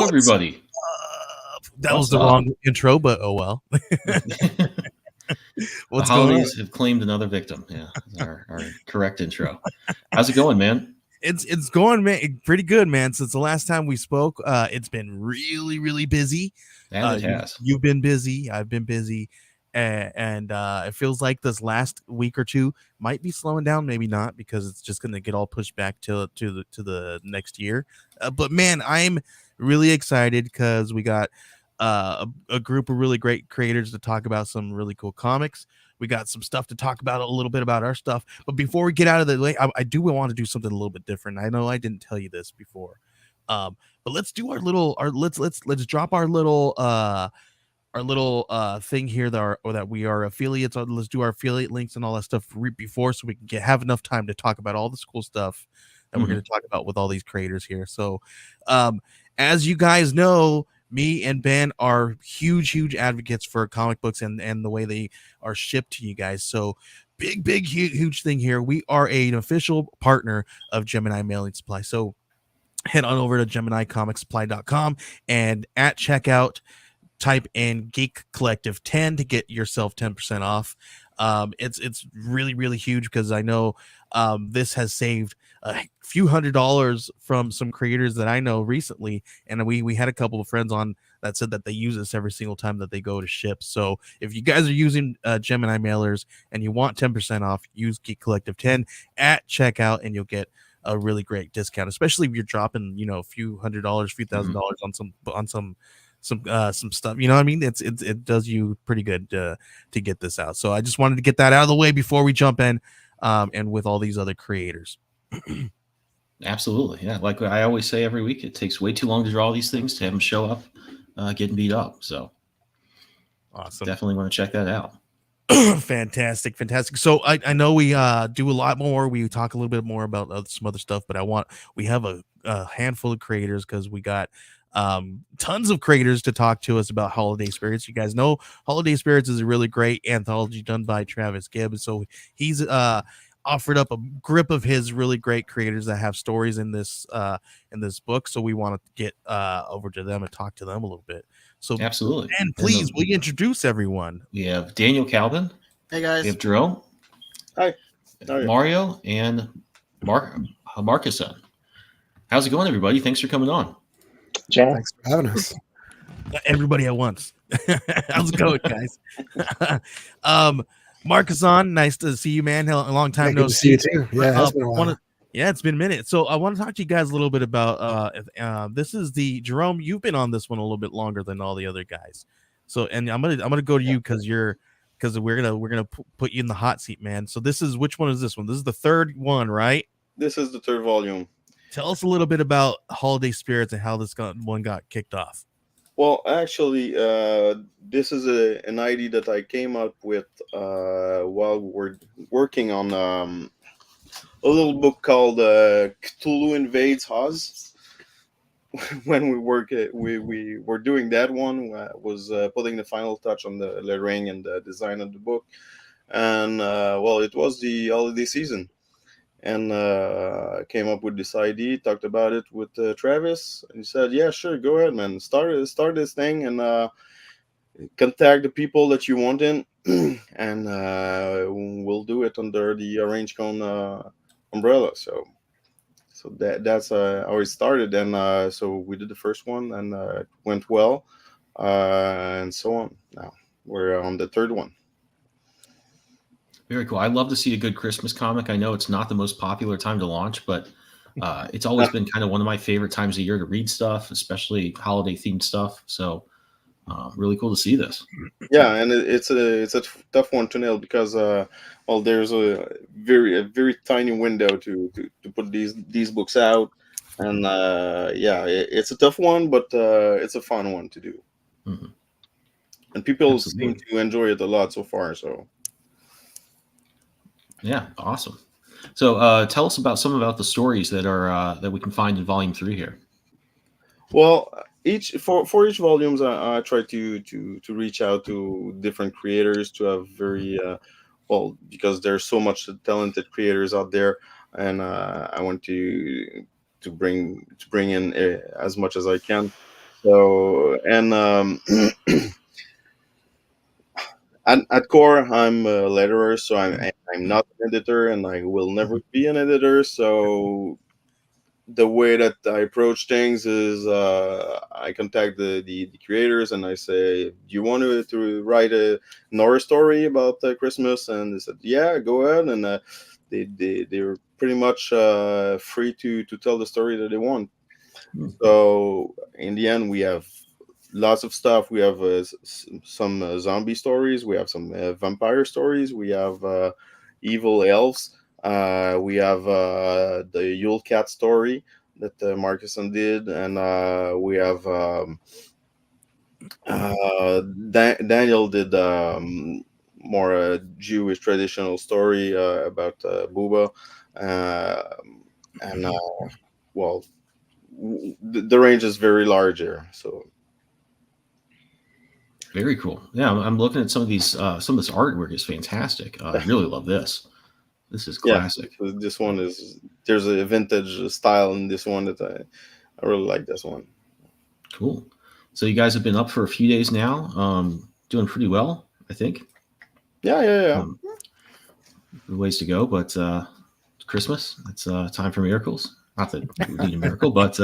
everybody. That was the wrong intro, but oh well. The What's going on? holidays have claimed another victim. Yeah, our correct intro. How's it going, man? It's going, man, pretty good, man. Since the last time we spoke, it's been really busy. And it has. You've been busy. I've been busy, and it feels like this last week or two might be slowing down. Maybe not, because it's just going to get all pushed back to the next year. But man, I'm really excited because we got a group of really great creators to talk about some really cool comics. We got some stuff to talk about, a little bit about our stuff. But before we get out of the way, I do want to do something a little bit different. I know I didn't tell you this before, but let's do let's drop our little thing here that we are affiliates on. Let's do our affiliate links and all that stuff before, so we can have enough time to talk about all this cool stuff that we're going to talk about with all these creators here. So, as you guys know, me and Ben are huge advocates for comic books and the way they are shipped to you guys. So big huge thing here. We are an official partner of Gemini Mailing Supply. So head on over to GeminiComicSupply.com and at checkout, type in Geek Collective 10 to get yourself 10% off. It's really huge, because I know this has saved a few $100s from some creators that I know recently, and we had a couple of friends on that said that they use this every single time that they go to ship. So if you guys are using Gemini mailers and you want 10% off, use Geek Collective 10 at checkout and you'll get a really great discount, especially if you're dropping a few $100s, few $1,000s on some stuff. You know what I mean? It does you pretty good to get this out. So I just wanted to get that out of the way before we jump in, and with all these other creators. Absolutely, yeah. Like I always say every week, it takes way too long to draw these things to have them show up getting beat up. So awesome, definitely want to check that out. Fantastic. So I know we do a lot more. We talk a little bit more about some other stuff, but we have a handful of creators, because we got tons of creators to talk to us about Holiday Spirits. You guys know Holiday Spirits is a really great anthology done by Travis Gibb, so he's offered up a grip of his really great creators that have stories in this book. So we want to get over to them and talk to them a little bit. So absolutely, and please, will you introduce everyone? We have Daniel Calvin. Hey guys. We have Jerome. Hi. Mario and Marcuson. How's it going, everybody? Thanks for coming on. Ciao. Thanks for having us. Everybody at once. How's it going, guys? Marcuson, nice to see you, man. A long time no see you too. Yeah, it's been a while. It's been a minute. So I want to talk to you guys a little bit about this is the Jerome. You've been on this one a little bit longer than all the other guys. So, and I'm gonna go to you because we're gonna put you in the hot seat, man. So which one is this one? This is the third one, right? This is the third volume. Tell us a little bit about Holiday Spirits and how this one got kicked off. Well, actually, this is an idea that I came up with while we're working on a little book called Cthulhu Invades Oz. When we were doing that one, was putting the final touch on the lettering and the design of the book, and it was the holiday season, and came up with this idea, talked about it with Travis, and he said, yeah, sure, go ahead, man, start this thing, and contact the people that you want in, and we'll do it under the Orange Cone umbrella. So that's how it started, and so we did the first one, and it went well, and so on. Now we're on the third one. Very cool. I love to see a good Christmas comic. I know it's not the most popular time to launch, but it's always been kind of one of my favorite times of year to read stuff, especially holiday themed stuff. So really cool to see this. Yeah, and it's a tough one to nail, because there's a very tiny window to put these books out, and it's a tough one, but it's a fun one to do, and people Absolutely. seem to enjoy it a lot so far. So yeah, awesome. So tell us about the stories that are that we can find in Volume 3 here. Well, for each volumes, I try to reach out to different creators to have very because there's so much talented creators out there, and I want to bring in as much as I can. So and at core, I'm a letterer, so I'm not an editor, and I will never be an editor. So the way that I approach things is I contact the creators and I say, "Do you want to write a horror story about Christmas?" And they said, "Yeah, go ahead." And they're pretty much free to tell the story that they want. So in the end, we have lots of stuff. We have some zombie stories. We have some vampire stories. We have evil elves. We have the Yule Cat story that Marcuson did, and we have Daniel did more Jewish traditional story about Booba, and well, the range is very large here. So Very cool. Yeah, I'm looking at some of these. Some of this artwork is fantastic. I really love this. This is classic. Yeah, this one is there's a vintage style in this one that I really like this one. Cool. So you guys have been up for a few days now. Doing pretty well, I think. Yeah. Ways to go, but Christmas. It's time for miracles. Not that we need a miracle, but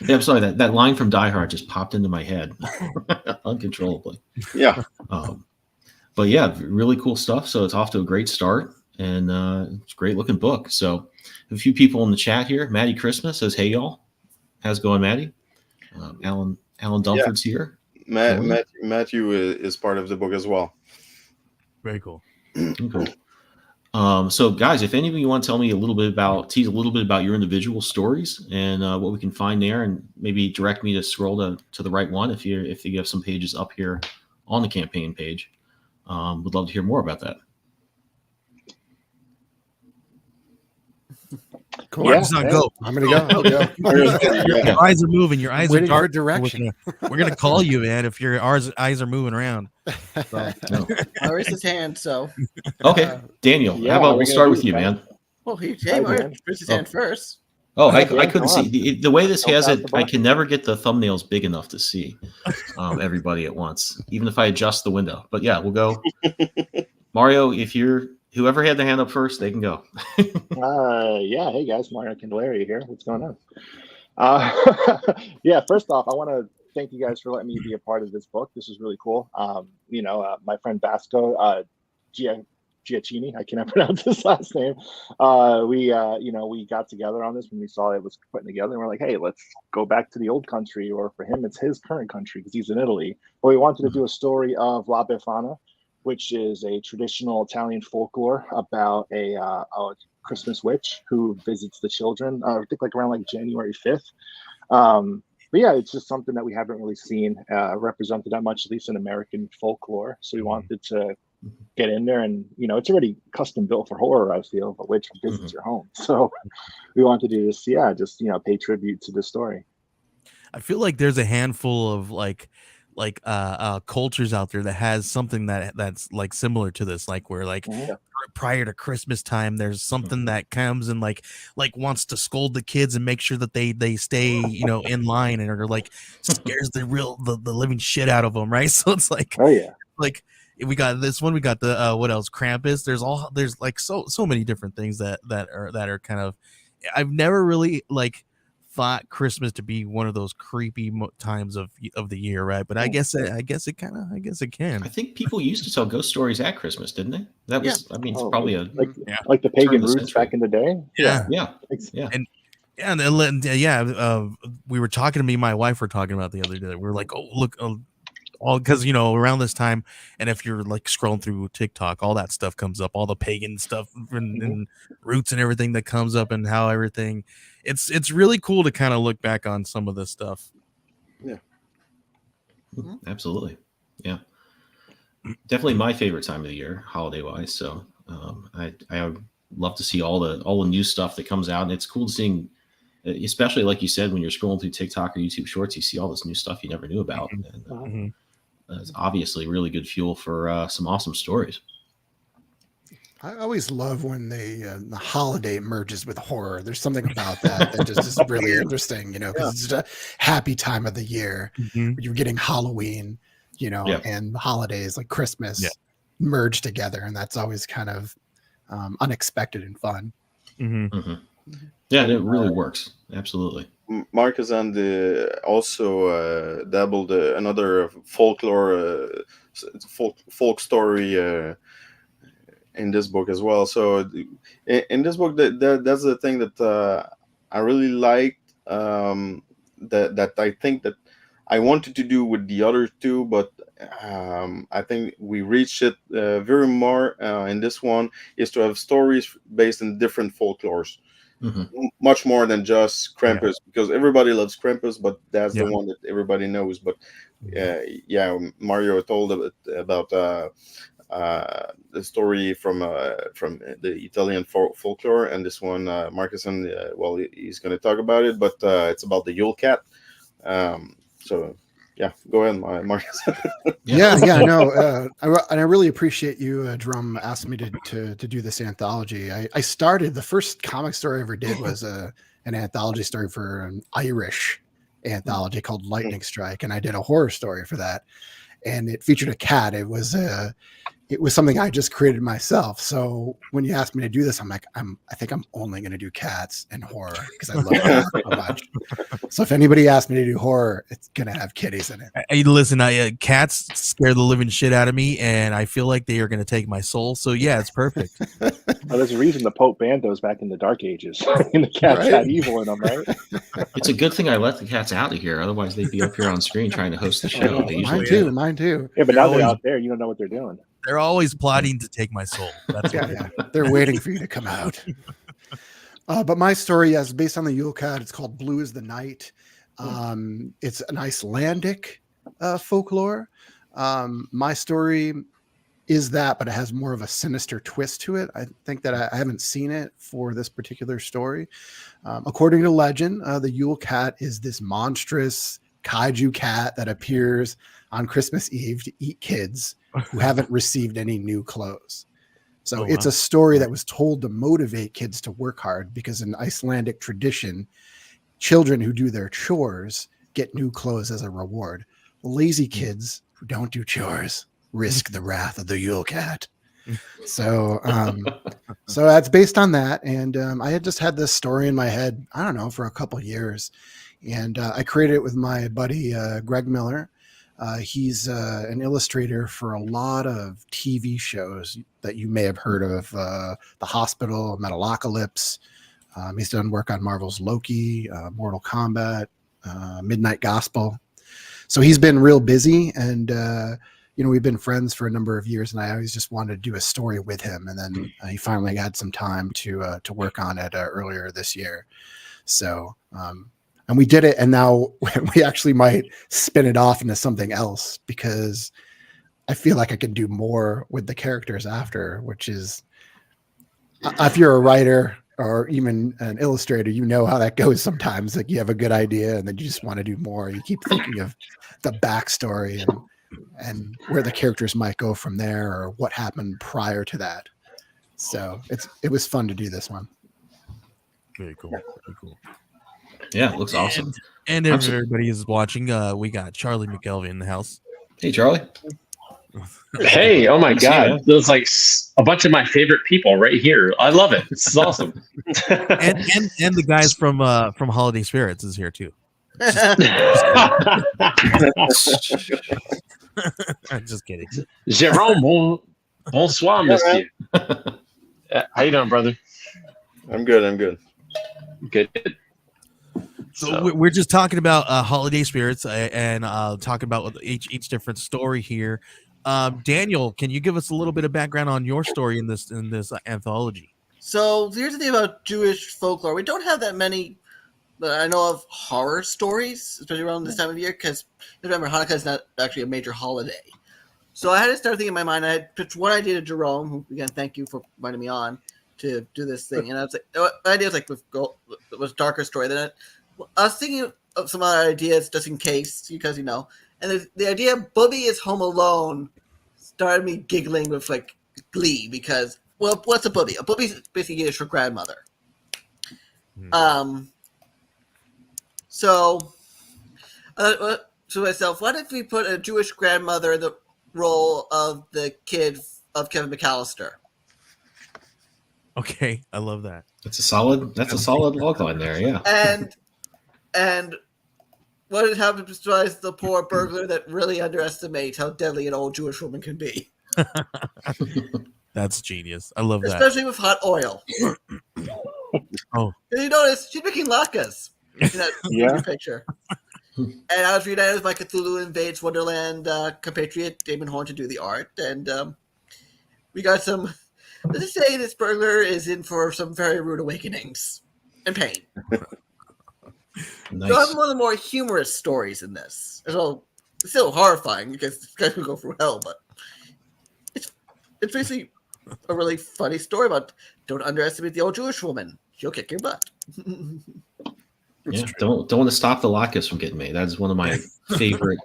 yeah, I'm sorry, that line from Die Hard just popped into my head uncontrollably. Yeah. But yeah, really cool stuff. So it's off to a great start, and it's a great looking book. So a few people in the chat here. Maddie Christmas says, "Hey y'all, how's it going, Maddie?" Alan Dunford's here. Matthew is part of the book as well. Very cool. Cool. So guys, if any of you want to tell me tease a little bit about your individual stories and what we can find there, and maybe direct me to scroll to the right one if you have some pages up here on the campaign page. Would love to hear more about that. Cool. Yeah, not go. I'm gonna go. Your eyes are moving. Your eyes are Waiting for dark. direction. We're gonna call you, man, if your eyes are moving around. So. No. I raised his hand, so. Okay, Daniel. yeah, how about we're we'll gonna start do with you, that. man. Well, he Hi, raised man. his hand first. Oh, I Yeah, couldn't come see the way this Help has out it. the I book. can never get the thumbnails big enough to see everybody at once, even if I adjust the window. But yeah, we'll go. Mario, whoever had their hand up first, they can go. Yeah, hey guys, Mario Candelaria here. What's going on? Yeah, first off, I want to thank you guys for letting me be a part of this book. This is really cool. My friend Vasco Giacchini, I cannot pronounce his last name. We got together on this when we saw it was putting together, and we're like, hey, let's go back to the old country, or for him, it's his current country because he's in Italy. But we wanted to do a story of La Befana, which is a traditional Italian folklore about a Christmas witch who visits the children. I think around January 5th. But yeah, it's just something that we haven't really seen represented that much, at least in American folklore. So we wanted to get in there, and it's already custom built for horror. I feel, a witch visits your home, so we wanted to do this. Yeah, just pay tribute to the story. I feel like there's a handful of cultures out there that has something that's similar to this, where prior to Christmas time there's something that comes and wants to scold the kids and make sure that they stay in line, and are scares the living shit out of them, right? So it's Oh yeah, we got this one, we got the what else, Krampus. There's so many different things that are kind of, I've never really thought Christmas to be one of those creepy times of the year, right? But I guess it can. I think people used to tell ghost stories at Christmas, didn't they? That was, it's probably like the pagan the roots century. back in the day. yeah. We were talking to me, my wife were talking about the other day. We were like, oh look, all because around this time, and if you're scrolling through TikTok, all that stuff comes up, all the pagan stuff and roots and everything that comes up, and how everything. It's really cool to kind of look back on some of this stuff. Yeah, Absolutely. Yeah, definitely my favorite time of the year, holiday wise. So I love to see all the new stuff that comes out, and it's cool seeing, especially like you said, when you're scrolling through TikTok or YouTube Shorts, you see all this new stuff you never knew about, and it's obviously really good fuel for some awesome stories. I always love when the holiday merges with horror. There's something about that that just is really interesting, because it's a happy time of the year. Mhm. You're getting Halloween, Yeah. and holidays like Christmas Yeah. merge together, and that's always kind of unexpected and fun. Mhm. Yeah, and it really works. Absolutely. Marcus and also dabbled another folklore, folk story in this book as well. So in this book, that's the thing that I really liked. That I think that I wanted to do with the other two, but I think we reached it very more in this one, is to have stories based in different folklores. Much more than just Krampus, because everybody loves Krampus, but that's the one that everybody knows. But Mario told about the story from the Italian folklore, and this one, Marcus, and he's going to talk about it, but it's about the Yule Cat. So yeah, go ahead, Marcus. No, I really appreciate you, Drum, asking me to do this anthology. I started, the first comic story I ever did was an anthology story for an Irish anthology called Lightning Strike, and I did a horror story for that, and it featured a cat. It was something I just created myself. So when you asked me to do this, I'm like, I think I'm only going to do cats and horror because I love cats so much. So if anybody asks me to do horror, it's going to have kitties in it. Hey, listen, cats scare the living shit out of me, and I feel like they are going to take my soul. So yeah, it's perfect. Well, there's a reason the Pope banned those back in the Dark Ages. And the cats had evil in them, right? It's a good thing I let the cats out of here. Otherwise, they'd be up here on screen trying to host the show. They usually Mine too. Yeah, but now they're out there. You don't know what they're doing. They're always plotting to take my soul. That's yeah. They're waiting for you to come out. But my story is based on the Yule Cat. It's called Blue is the Night. It's an Icelandic folklore. My story is that, but it has more of a sinister twist to it. I think that I haven't seen it for this particular story. According to legend, the Yule Cat is this monstrous kaiju cat that appears on Christmas Eve to eat kids who haven't received any new clothes. So it's a story that was told to motivate kids to work hard, because in Icelandic tradition, children who do their chores get new clothes as a reward. Lazy kids who don't do chores risk the wrath of the Yule Cat. So that's based on that. And I had just had this story in my head, I don't know, for a couple years. And I created it with my buddy, Greg Miller. He's an illustrator for a lot of TV shows that you may have heard of, The Hospital, Metalocalypse. He's done work on Marvel's Loki, Mortal Kombat, Midnight Gospel. So he's been real busy, and we've been friends for a number of years, and I always just wanted to do a story with him. And then he finally had some time to work on it earlier this year. So and we did it, and now we actually might spin it off into something else, because I feel like I can do more with the characters after, which is, if you're a writer or even an illustrator, you know how that goes sometimes. Like, you have a good idea and then you just want to do more. You keep thinking of the backstory and where the characters might go from there, or what happened prior to that. So it was fun to do this one. Very cool. Very cool. Yeah, it looks awesome. And if everybody is watching, we got Charlie McKelvey in the house. Hey, Charlie. Hey, oh my God. There's like a bunch of my favorite people right here. I love it. This is awesome. and the guys from Holiday Spirits is here too. Just kidding. Jérôme, bonsoir, monsieur. How you doing, brother? I'm good. Good. So we're just talking about Holiday Spirits and talking about each different story here. Daniel, can you give us a little bit of background on your story in this anthology? So here's the thing about Jewish folklore: we don't have that many that I know of horror stories, especially around this time of year, because remember, Hanukkah is not actually a major holiday. So I had to start thinking in my mind. I had pitched one idea to Jerome, who, again, thank you for inviting me on to do this thing. And I was like, the idea was like was darker story than it. I was thinking of some other ideas just in case, because and the idea of Bubby is home alone started me giggling with like glee, because well, what's a bubby? A bubby is basically Yiddish for grandmother. Hmm. So to myself, what if we put a Jewish grandmother in the role of the kid of Kevin McAllister? Okay, I love that. That's a solid log line there. Yeah. And what happens besides the poor burglar that really underestimates how deadly an old Jewish woman can be, That's genius. I love that. especially with hot oil. Oh, And you notice she's making latkes in that Yeah. picture. And I was reunited with my Cthulhu Invades Wonderland compatriot Damon Horn to do the art, and we got some. Let's just say this burglar is in for some very rude awakenings and pain. Nice. So I have one of the more humorous stories in this. So it's still horrifying because this guy could go through hell, but it's basically a really funny story about don't underestimate the old Jewish woman. She'll kick your butt. Yeah, don't want to stop the latkes from getting made. That's one of my favorite.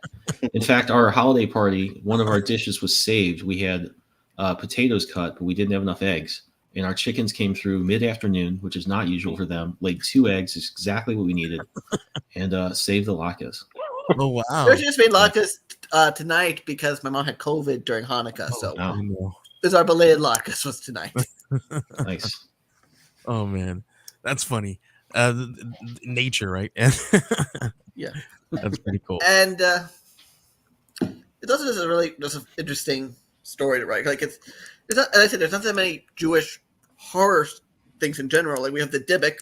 In fact, our holiday party, one of our dishes was saved. We had potatoes cut, but we didn't have enough eggs. And our chickens came through mid-afternoon, which is not usual for them. Laid 2 eggs, is exactly what we needed, and saved the latkes. oh wow. We actually just made latkes tonight because my mom had COVID during Hanukkah. So Wow. No. this is our belated latkes was tonight. Nice. Oh man, that's funny. Nature, right? Yeah. That's pretty cool. And it also is a really just an interesting story to write. Like it's not, as I said, there's not that many Jewish horror things in general. Like we have the Dybbuk,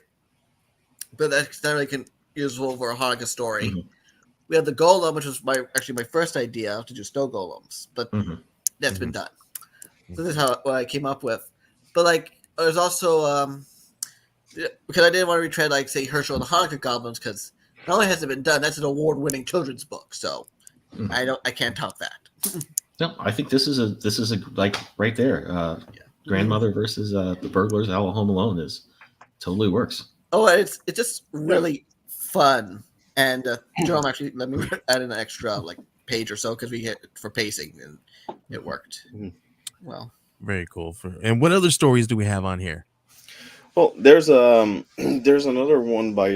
but that's not really useful for a Hanukkah story. Mhm. We have the Golem, which was my first idea to do snow golems, but Mhm. that's been done. So this is what I came up with. But like there's also because I didn't want to retread like say Herschel and the Hanukkah Goblins because not only has it been done, that's an award-winning children's book. So Mhm. I can't top that. No, I think this is a like right there. Grandmother versus the burglars out of Home Alone is totally works. Oh, it's just really fun. And Jerome actually let me add in an extra like page or so because we hit for pacing and it worked. Well, Very cool. And what other stories do we have on here? Well, there's there's another one by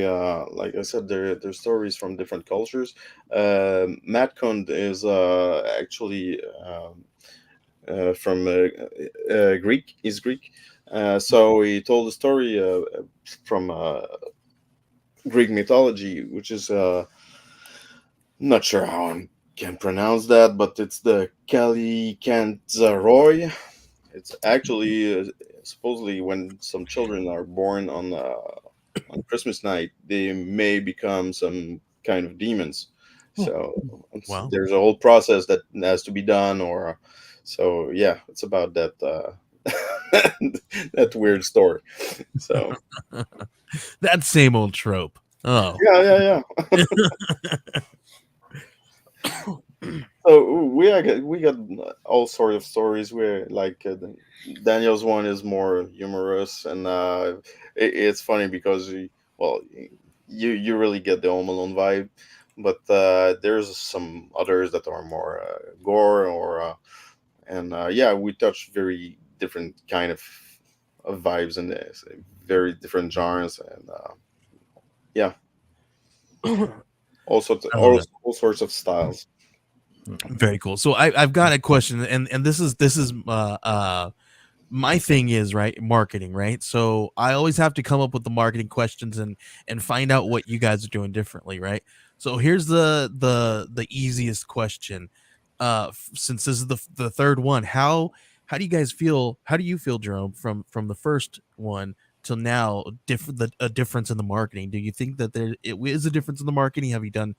like I said, there's stories from different cultures. Matt Kund is actually from Greek. He's Greek, so he told a story from Greek mythology, which is not sure how I can pronounce that, but it's the Kalikantzaroi. It's actually supposedly when some children are born on Christmas night, they may become some kind of demons. So Wow. there's a whole process that has to be done, or so yeah, it's about that that weird story. So That same old trope. Oh, yeah. So we got all sort of stories where like Daniel's one is more humorous, and it's funny because you really get the Home Alone vibe, but there's some others that are more gore or yeah, we touch very different kind of vibes in this, very different genres, and yeah, also I love that. all sorts of styles. Very cool. So I've got a question, and this is my thing is right marketing, right? So I always have to come up with the marketing questions and find out what you guys are doing differently, right? So here's the easiest question. Since this is the third one, how do you guys feel? How do you feel, Jerome, from the first one till now? A difference in the marketing. Do you think that there is a difference in the marketing? Have you done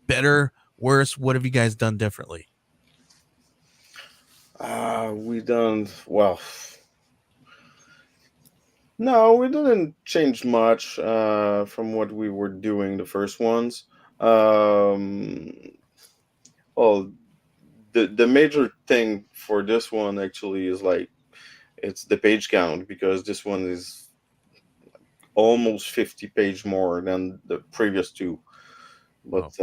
better, worse? What have you guys done differently? We done well. No, we didn't change much from what we were doing the first ones. Well, the major thing for this one actually is like it's the page count, because this one is almost 50 page more than the previous two. But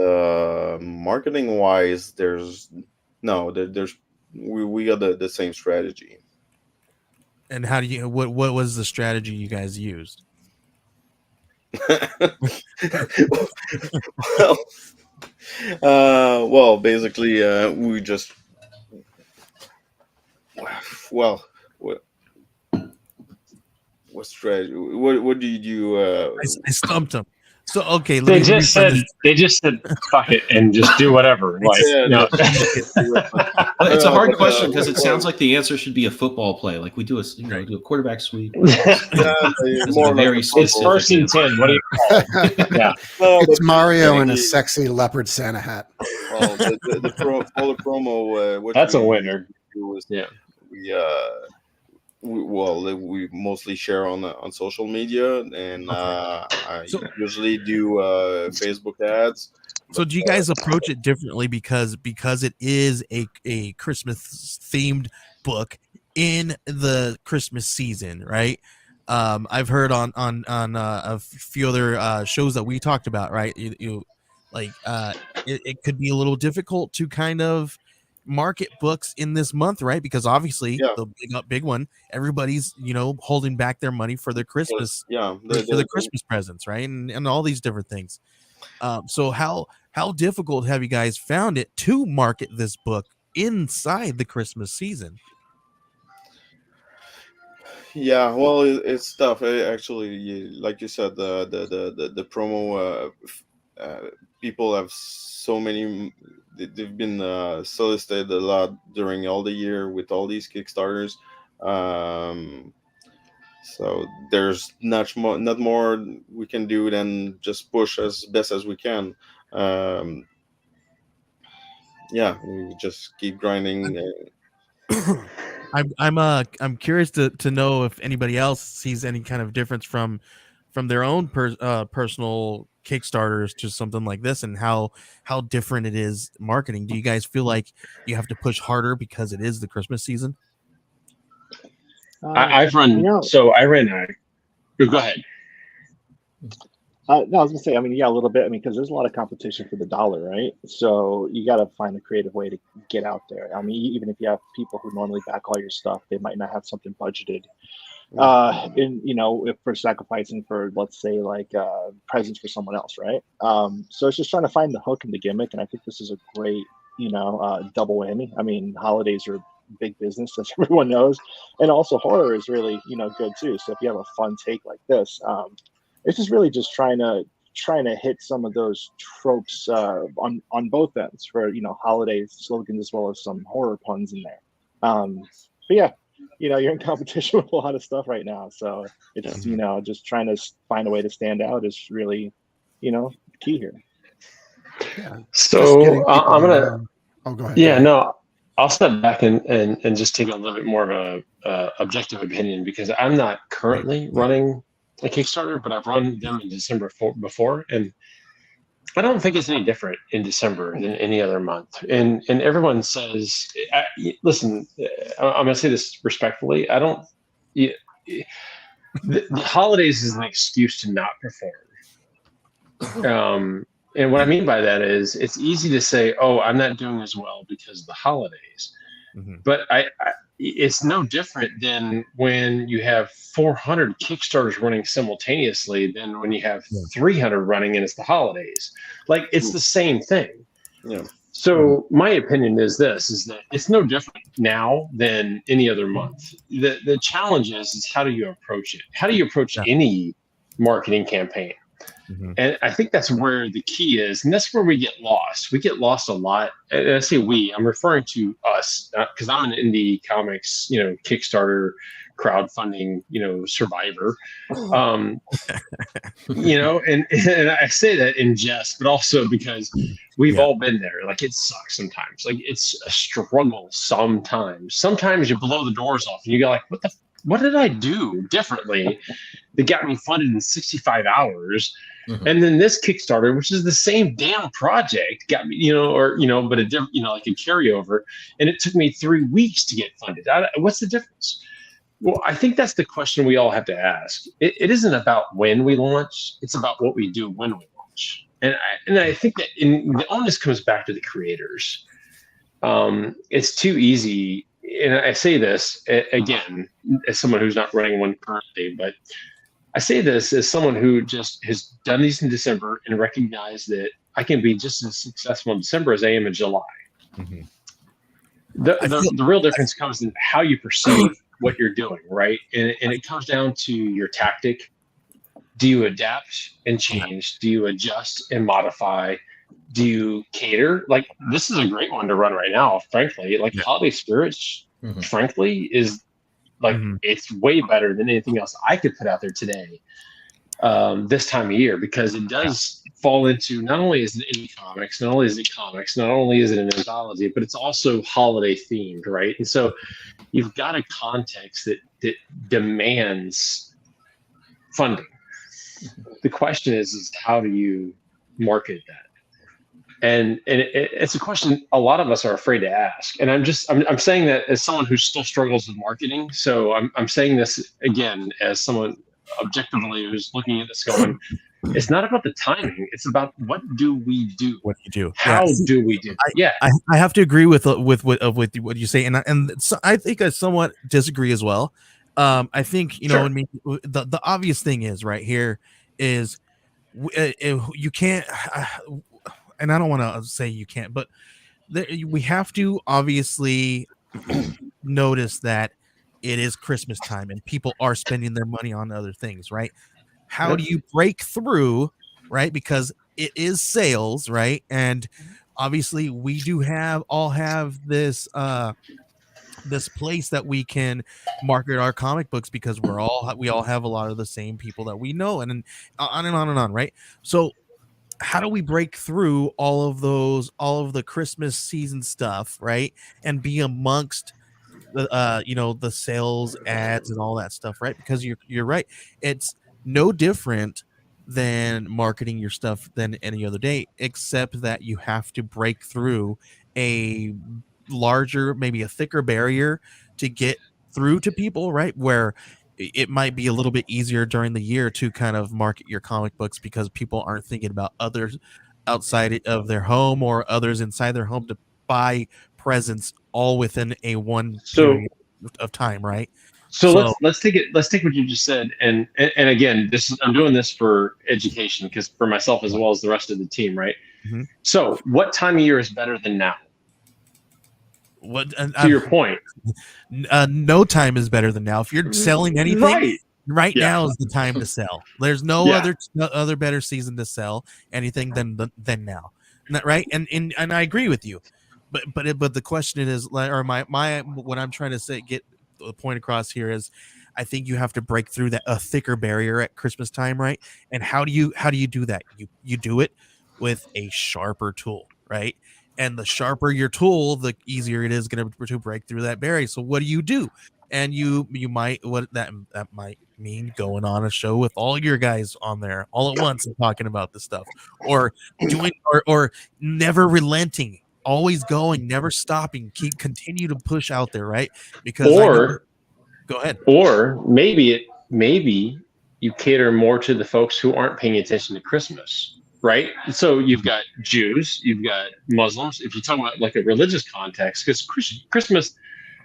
marketing wise, there's we got the same strategy. And how do you what was the strategy you guys used? Well, basically, we just what strategy? What did you? I stumped him. So okay, They just said fuck it and just do whatever. Like, Yeah, no. It's a hard question because it sounds like the answer should be a football play. Like we do do a quarterback sweep. It's more very It's specific. first and 10. What do you call it? Yeah. No, It's but Mario in a basically, sexy leopard Santa hat. well, the promo. What That's we a winner. do is Yeah. we mostly share on social media, and I So- usually do Facebook ads. So do you guys approach it differently because it is a Christmas themed book in the Christmas season, right? I've heard on a few other shows that we talked about, right? It could be a little difficult to kind of market books in this month, right? Because obviously Yeah. the big one, everybody's holding back their money for their Christmas Yeah, for the Christmas presents, right? And all these different things. So how difficult have you guys found it to market this book inside the Christmas season? Yeah, well, it's tough. Actually, like you said, the promo people have so many. They've been solicited a lot during all the year with all these Kickstarters. So there's not more we can do than just push as best as we can. Yeah, we just keep grinding. I'm curious to know if anybody else sees any kind of difference from their own personal Kickstarters to something like this, and how different it is marketing. Do you guys feel like you have to push harder because it is the Christmas season? I've run. So I ran a. Go ahead. No, I was gonna say, I mean, yeah, a little bit. I mean, because there's a lot of competition for the dollar, right? So you got to find a creative way to get out there. I mean, even if you have people who normally back all your stuff, they might not have something budgeted. If for sacrificing for, let's say, like presents for someone else, right? So it's just trying to find the hook and the gimmick, and I think this is a great, double whammy. I mean, holidays are big business, as everyone knows, and also horror is really, good too. So if you have a fun take like this, it's just really just trying to hit some of those tropes on both ends for holiday slogans as well as some horror puns in there. But yeah, you're in competition with a lot of stuff right now, so it's just trying to find a way to stand out is really key here. Yeah. So I'm gonna. Oh, go ahead. Yeah, no, I'll step back and just take a little bit more of a objective opinion, because I'm not currently running a Kickstarter, but I've run them in December before, and I don't think it's any different in December than any other month. And everyone says, listen, I'm going to say this respectfully. The holidays is an excuse to not perform. And what I mean by that is it's easy to say, oh, I'm not doing as well because of the holidays. Mm-hmm. But it's no different than when you have 400 Kickstarters running simultaneously than when you have 300 running and it's the holidays. Like, it's the same thing. Yeah. So my opinion is that it's no different now than any other month. The challenge is how do you approach it? How do you approach any marketing campaign? Mm-hmm. And I think that's where the key is, and that's where we get lost. We get lost a lot. And I say we, I'm referring to us, because I'm an indie comics, Kickstarter crowdfunding, survivor. And I say that in jest, but also because we've all been there. Like, it sucks sometimes. Like, it's a struggle sometimes. Sometimes you blow the doors off and you go like, what did I do differently that got me funded in 65 hours? Mm-hmm. And then this Kickstarter, which is the same damn project, got me, but a different, like a carryover. And it took me 3 weeks to get funded. What's the difference? Well, I think that's the question we all have to ask. It isn't about when we launch. It's about what we do when we launch. And I think that the onus comes back to the creators. It's too easy. and I say this again as someone who's not running one currently, but I say this as someone who just has done these in December and recognized that I can be just as successful in December as I am in July. Mhm. The real difference comes in how you perceive what you're doing, right? And it comes down to your tactic. Do you adapt and change? Do you adjust and modify? Do you cater? Like, this is a great one to run right now, frankly. Like, Yeah. Holiday Spirits, Mhm. frankly, is like, it's way better than anything else I could put out there today, this time of year, because it does fall into, not only is it indie comics, not only is it comics, not only is it an anthology, but it's also holiday themed, right? And so you've got a context that demands funding. The question is how do you market that? And it's a question a lot of us are afraid to ask. And I'm saying that as someone who still struggles with marketing. So I'm saying this again as someone objectively who's looking at this going, it's not about the timing. It's about what do we do? What do you do? How do we do? I have to agree with what you say, and so I think I somewhat disagree as well. I think Sure. I mean, the obvious thing is right here is you can't, and I don't want to say you can't, but we have to obviously notice that it is Christmas time and people are spending their money on other things, right? How do you break through, right? Because it is sales, right? And obviously we do all have this this place that we can market our comic books because we all have a lot of the same people that we know, and on and on and on, right? So how do we break through all of the Christmas season stuff, right? And be amongst the the sales ads and all that stuff, right? Because you're right. It's no different than marketing your stuff than any other day, except that you have to break through a larger, maybe a thicker barrier to get through to people, right? Where it might be a little bit easier during the year to kind of market your comic books because people aren't thinking about others outside of their home or others inside their home to buy presents all within a one period of time, right? So let's take what you just said, and again, I'm doing this for education because for myself as well as the rest of the team, right? Mhm. So what time of year is better than now? What To your point, no time is better than now. If you're selling anything, right Yeah. now is the time to sell. There's no other better season to sell anything than now, right? And I agree with you, but the question is, or my what I'm trying to get the point across here is, I think you have to break through a thicker barrier at Christmas time, right? And how do you do that? You do it with a sharper tool, right? And the sharper your tool, the easier it is going to break through that barrier. So what do? And you might, what that might mean, going on a show with all your guys on there all at once and talking about this stuff, or doing or never relenting, always going, never stopping, continue to push out there, right? Because go ahead. Or maybe you cater more to the folks who aren't paying attention to Christmas, right? So you've got Jews, you've got Muslims. If you talk about like a religious context, because Christmas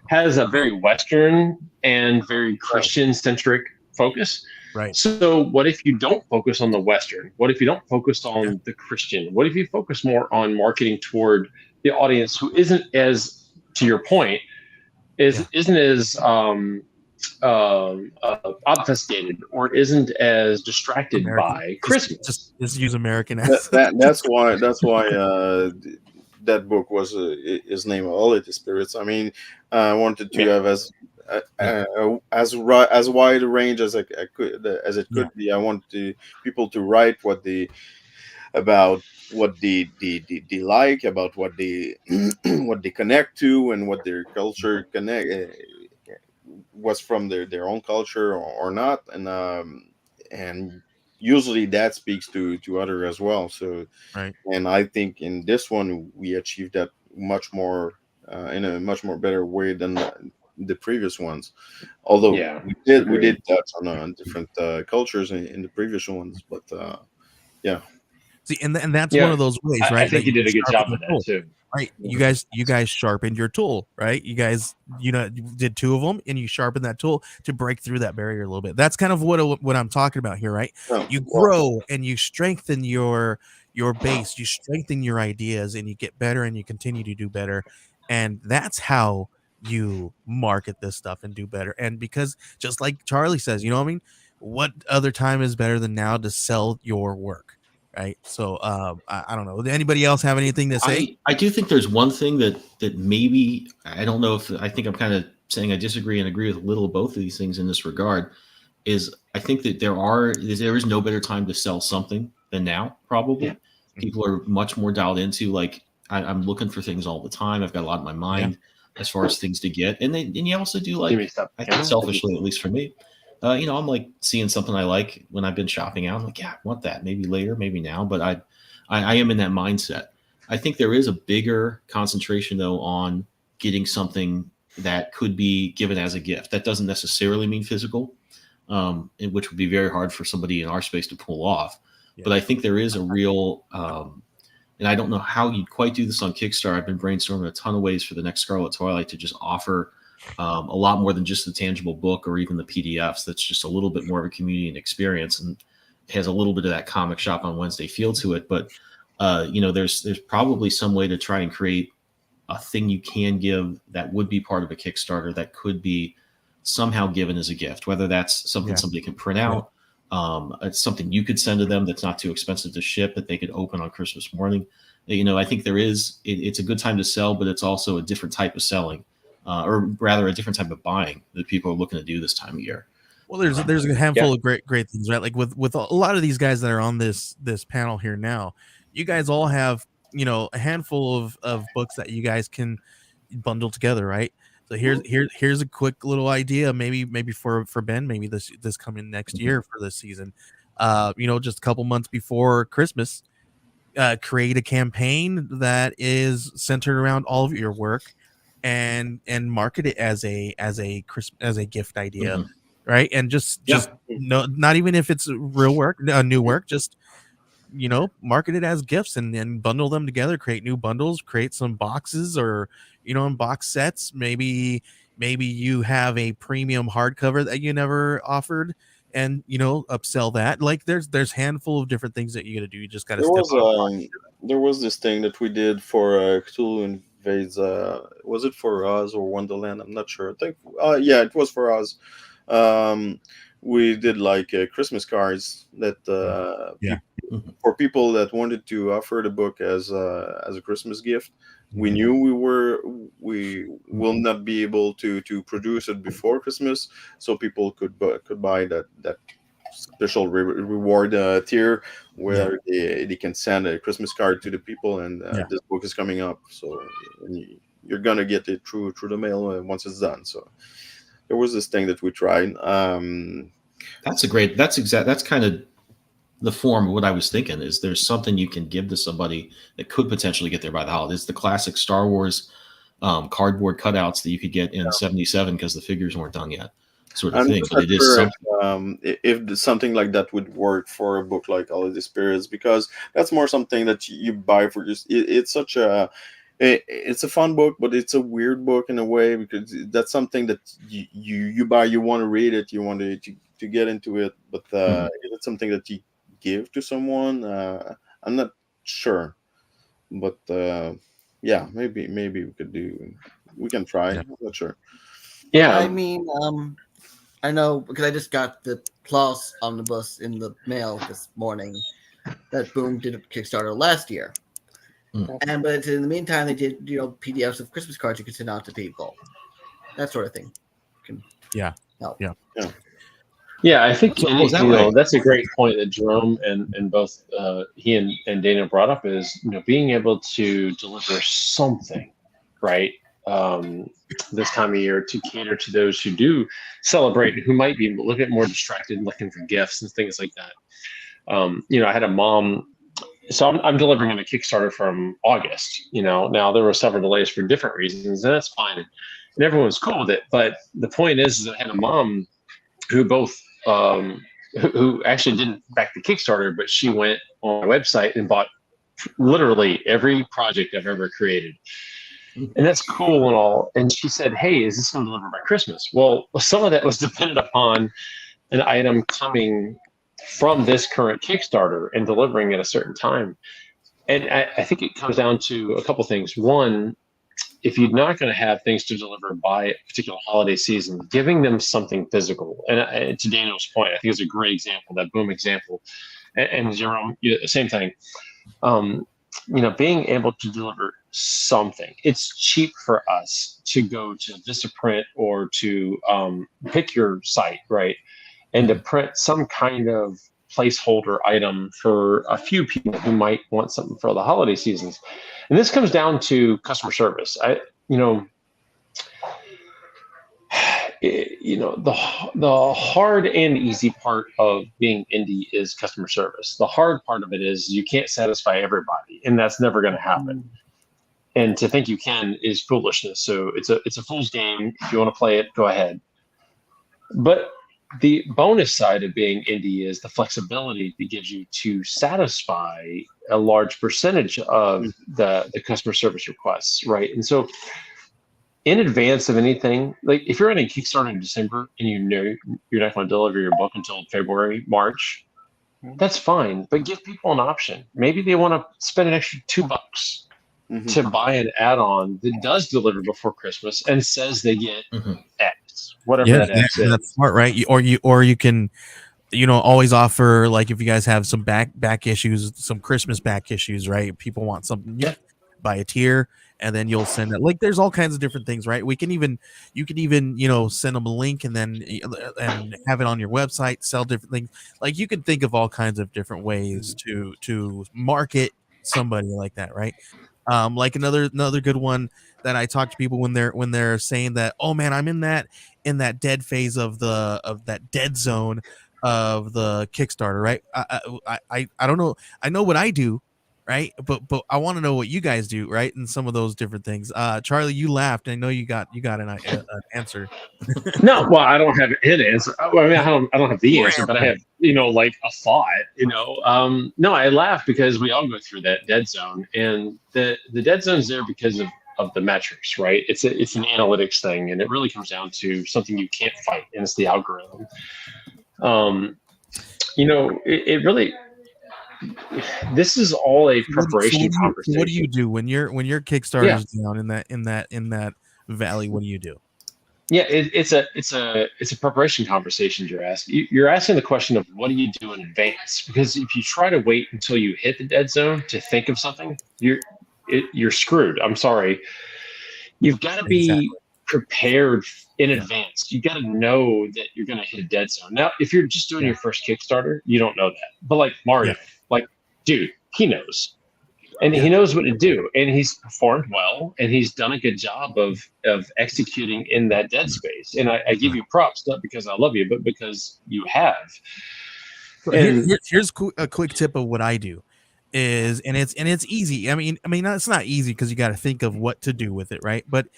has a very Western and very Christian-centric focus. Right. So what if you don't focus on the Western? What if you don't focus on the Christian? What if you focus more on marketing toward the audience who isn't as, to your point, isn't as obfuscated or isn't as distracted by Christmas? Just use American accent. That's why that book was is named Holiday Spirits. I mean, I wanted to have as wide a range as it could be. I wanted people to write about what they like, about what they what they connect to, and what their culture was from their own culture or not, and usually that speaks to other as well. So right. And I think in this one we achieved that much more in a much more better way than the previous ones. Although we did touch on different cultures in the previous ones, but yeah. See, and that's one of those ways, right? I think you did a good job with that too. right? You guys sharpened your tool, right? You guys, you did 2 of them, and you sharpened that tool to break through that barrier a little bit. That's kind of what I'm talking about here, right? Oh, You well, grow and you strengthen your base, you strengthen your ideas, and you get better, and you continue to do better, and that's how you market this stuff and do better. And because just like Charlie says, what other time is better than now to sell your work, right? So I don't know. Does anybody else have anything to say? I do think there's one thing that maybe, I don't know if, I think I'm kind of saying I disagree and agree with a little of both of these things in this regard, is I think that there is no better time to sell something than now, probably. Yeah. People are much more dialed into, like, I'm looking for things all the time. I've got a lot in my mind as far as things to get. And you also do, like, I think selfishly, at least for me, I'm like seeing something I like when I've been shopping out. I'm like, yeah, I want that. Maybe later, maybe now. But I am in that mindset. I think there is a bigger concentration, though, on getting something that could be given as a gift. That doesn't necessarily mean physical, which would be very hard for somebody in our space to pull off. Yeah. But I think there is a real, and I don't know how you'd quite do this on Kickstarter. I've been brainstorming a ton of ways for the next Scarlet Twilight to just offer a lot more than just the tangible book or even the PDFs. That's just a little bit more of a community and experience, and has a little bit of that comic shop on Wednesday feel to it. But there's probably some way to try and create a thing you can give that would be part of a Kickstarter that could be somehow given as a gift, whether that's something somebody can print out. It's something you could send to them that's not too expensive to ship, that they could open on Christmas morning. I think it's a good time to sell, but it's also a different type of selling, or rather a different type of buying that people are looking to do this time of year. Well, there's a handful of great things, right? Like with a lot of these guys that are on this panel here now, you guys all have, a handful of books that you guys can bundle together, right? So here's a quick little idea, maybe for Ben, maybe this coming next year for this season. Just a couple months before Christmas, create a campaign that is centered around all of your work, and market it as a gift idea, right? And just not even if it's real work, new work, just market it as gifts and bundle them together, create new bundles, create some boxes or in box sets. Maybe you have a premium hardcover that you never offered, and upsell that. Like there's handful of different things that you got to do. You just got to there was this thing that we did for Cthulhu Invades. Was it for Oz or Wonderland? I'm not sure. I think it was for Oz. We did like Christmas cards that for people that wanted to offer the book as a Christmas gift. We knew we will not be able to produce it before Christmas, so people could buy that special reward tier where they can send a Christmas card to the people, and this book is coming up, so you're gonna get it through the mail once it's done. So there was this thing that we tried. That's kind of the form of what I was thinking. Is there's something you can give to somebody that could potentially get there by the holidays. The classic Star Wars cardboard cutouts that you could get in '77 because the figures weren't done yet, sort of thing. But it is something. If something like that would work for a book like Holiday Spirits, because that's more something that you buy for just. It's a fun book, but it's a weird book in a way, because that's something that you buy. You want to read it. You want to get into it, but it's something that you give to someone. I'm not sure, but maybe we can try. I'm not sure. I mean, I know because I just got the Klaus omnibus in the mail this morning that Boom did a Kickstarter last year. But in the meantime, they did PDFs of Christmas cards you could send out to people, that sort of thing. Help. Yeah, I think that's a great point that Jerome and both he and Dana brought up, is being able to deliver something, right? This time of year to cater to those who do celebrate, who might be a little bit more distracted, looking for gifts and things like that. I had a mom. So I'm delivering on a Kickstarter from August. Now there were several delays for different reasons, and that's fine, and everyone's cool with it. But the point is that I had a mom who who actually didn't back the Kickstarter, but she went on my website and bought literally every project I've ever created. And that's cool and all. And she said, hey, is this going to deliver by Christmas? Well, some of that was dependent upon an item coming from this current Kickstarter and delivering at a certain time. And I think it comes down to a couple things. One, if you're not going to have things to deliver by a particular holiday season, giving them something physical. And to Daniel's point, I think it's a great example, that Boom example. And Jerome, same thing. Being able to deliver something. It's cheap for us to go to Vistaprint or to pick your site, right? And to print some kind of placeholder item for a few people who might want something for the holiday seasons. And this comes down to customer service. The hard and easy part of being indie is customer service. The hard part of it is you can't satisfy everybody, and that's never going to happen. And to think you can is foolishness. So it's a fool's game. If you want to play it, go ahead. But the bonus side of being indie is the flexibility it gives you to satisfy a large percentage of the customer service requests, right? And so in advance of anything, like if you're running Kickstarter in December and you know you're not going to deliver your book until February, March, that's fine. But give people an option. Maybe they want to spend an extra $2 to buy an add-on that does deliver before Christmas and says they get X, whatever that X is. That's smart, right? Or you can, always offer, like, if you guys have some back issues, some Christmas back issues, right? People want something, buy a tier, and then you'll send it. Like, there's all kinds of different things, right? You can even send them a link and then and have it on your website, sell different things. Like, you can think of all kinds of different ways to market somebody like that, right? Like another good one that I talk to people when they're saying that, oh man, I'm in that dead phase of that dead zone of the Kickstarter, right? I don't know. I know what I do, right? But I want to know what you guys do, right? And some of those different things. Charlie, you laughed. I know you got an answer. No, well, I don't have an answer. I mean, I don't have the answer, but I have, like a thought. No, I laugh because we all go through that dead zone, and the dead zone is there because of the metrics, right? It's an analytics thing, and it really comes down to something you can't fight, and it's the algorithm. It really. This is all a preparation conversation. What do you do when your Kickstarter is down in that valley? What do you do? Yeah, it's a preparation conversation. You're asking the question of what do you do in advance? Because if you try to wait until you hit the dead zone to think of something, you're screwed. I'm sorry. You've got to be prepared in advance. You got to know that you're going to hit a dead zone. Now, if you're just doing your first Kickstarter, you don't know that. But like Mario, dude, he knows. And he knows what to do. And he's performed well. And he's done a good job of executing in that dead space. And I give you props, not because I love you, but because you have. Here's a quick tip of what I do. It's easy. I mean, it's not easy because you got to think of what to do with it, right? But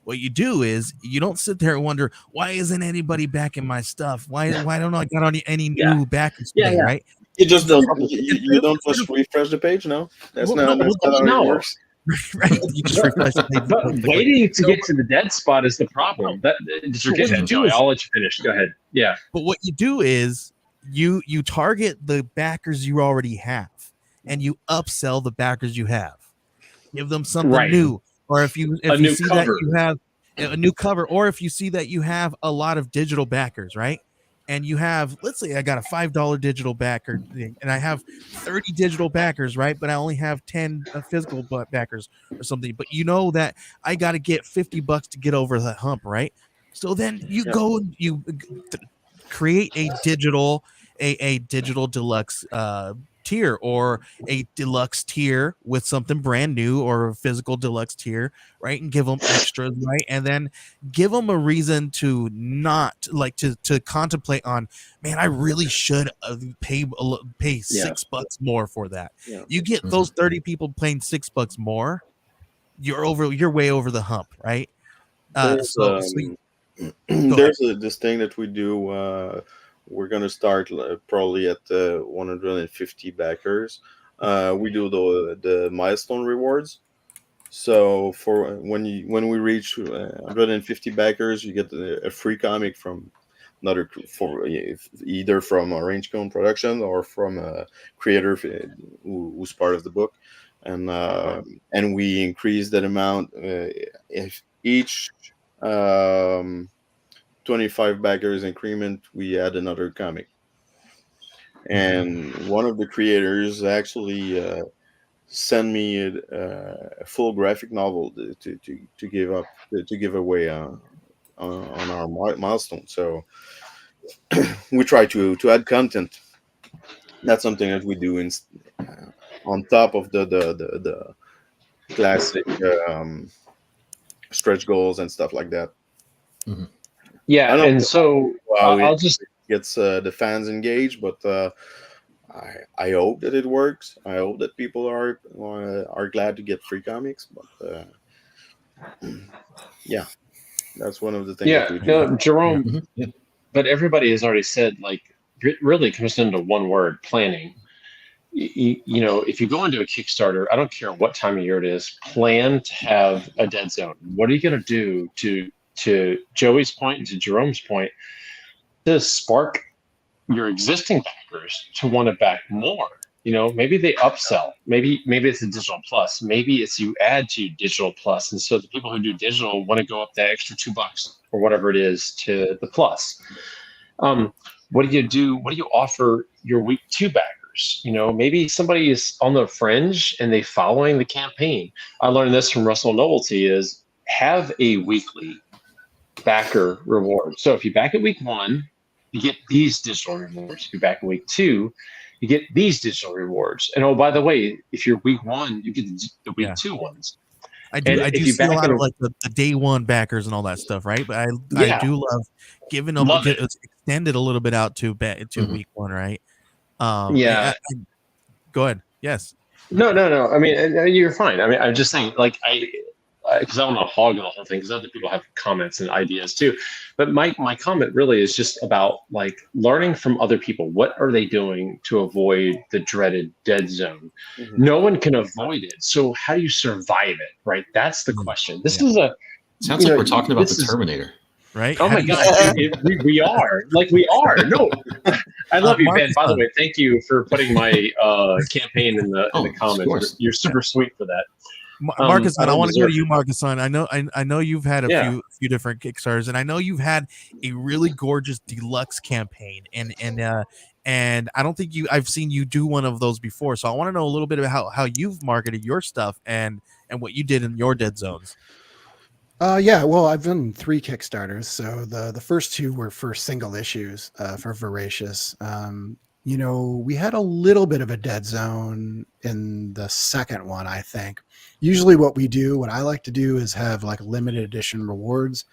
what you do is you don't sit there and wonder, why isn't anybody backing my stuff? Why don't I got any new backers today, right? You just don't. You don't just refresh the page, no. That's not how it works. Right? You just refresh the page. But waiting to get to the dead spot is the problem. I'll let you finish. Go ahead. Yeah. But what you do is you target the backers you already have, and you upsell the backers you have. Give them something new. Or if you see cover. That you have a new cover, or if you see that you have a lot of digital backers, right? And you have, let's say I got a $5 digital backer thing, and I have 30 digital backers, right? But I only have 10 physical backers or something. But you know that I got to get $50 to get over the hump, right? So then you go and you create a digital deluxe tier, or a deluxe tier with something brand new, or a physical deluxe tier, right? And give them extras, right? And then give them a reason to not like to contemplate on, man, I really should pay $6 more for that. You get those 30 people paying $6 more, you're way over the hump, right? There's this thing that we do. We're going to start probably at 150 backers. we do the milestone rewards. So for when we reach 150 backers, you get a free comic from another either from Orange Cone Production or from a creator who's part of the book, and we increase that amount if each 25 backers increment, we add another comic. And one of the creators actually send me a full graphic novel to give away on our milestone. So we try to add content. That's something that we do on top of the classic stretch goals and stuff like that. Mhm. Yeah, I don't and know so how I'll it just gets the fans engaged, but I hope that it works. I hope that people are glad to get free comics. But yeah, that's one of the things that we do. no, Jerome. Mhm. Yeah. But everybody has already said, like, it really comes into one word: planning. You know, if you go into a Kickstarter, I don't care what time of year it is, plan to have a dead zone. What are you going to do to Joey's point and to Jerome's point to spark your existing backers to want to back more? You know, maybe they upsell. Maybe it's a digital plus. Maybe it's you add to digital plus, and so the people who do digital want to go up that extra $2 or whatever it is to the plus. What do you do? What do you offer your week 2 backers? You know, maybe somebody is on the fringe and they following the campaign. I learned this from Russell Novelty: is have a weekly backer reward. So if you back at week 1, you get these digital rewards. If you back in week 2, you get these digital rewards. And oh, by the way, if you're week 1, you get the week 2 ones. I do if you see a back lot in of like the day 1 backers and all that stuff, right? But I Yeah. do love giving them Love it. extend it a little bit out to Mhm. week 1, right? Yeah. Go ahead. Yes. No. I mean, you're fine. I mean, I'm just saying, like, because I don't want to hog the whole thing, because other people have comments and ideas too. But my comment really is just about, like, learning from other people. What are they doing to avoid the dreaded dead zone? Mhm. No one can avoid it. So how do you survive it? Right? That's the question. This is a Sounds you like know, we're talking about this the is- Terminator. Right. Oh How my do you- God, dude, we are. Like, we are. No, I love you, Ben. Marcus, By the way, thank you for putting my campaign in the Oh, of comments. course. You're super sweet for that. Marcus, I I don't want to go to deserve you, it. Marcus. I know you've had a Yeah. few different Kickstarters, and I know you've had a really gorgeous deluxe campaign, and I don't think I've seen you do one of those before. So I want to know a little bit about how you've marketed your stuff and what you did in your dead zones. Yeah, well, I've done 3 Kickstarters. So the first 2 were for single issues for Voracious. You know, we had a little bit of a dead zone in the second one, I think. Usually what I like to do is have like limited edition rewards,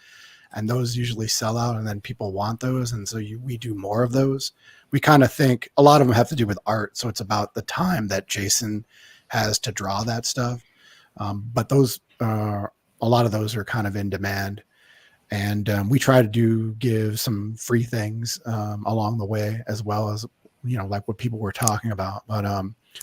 and those usually sell out, and then people want those, and so we do more of those. We kind of think a lot of them have to do with art, so it's about the time that Jason has to draw that stuff. But those a lot of those are kind of in demand, and we try to give some free things along the way, as well as, you know, like what people were talking about. But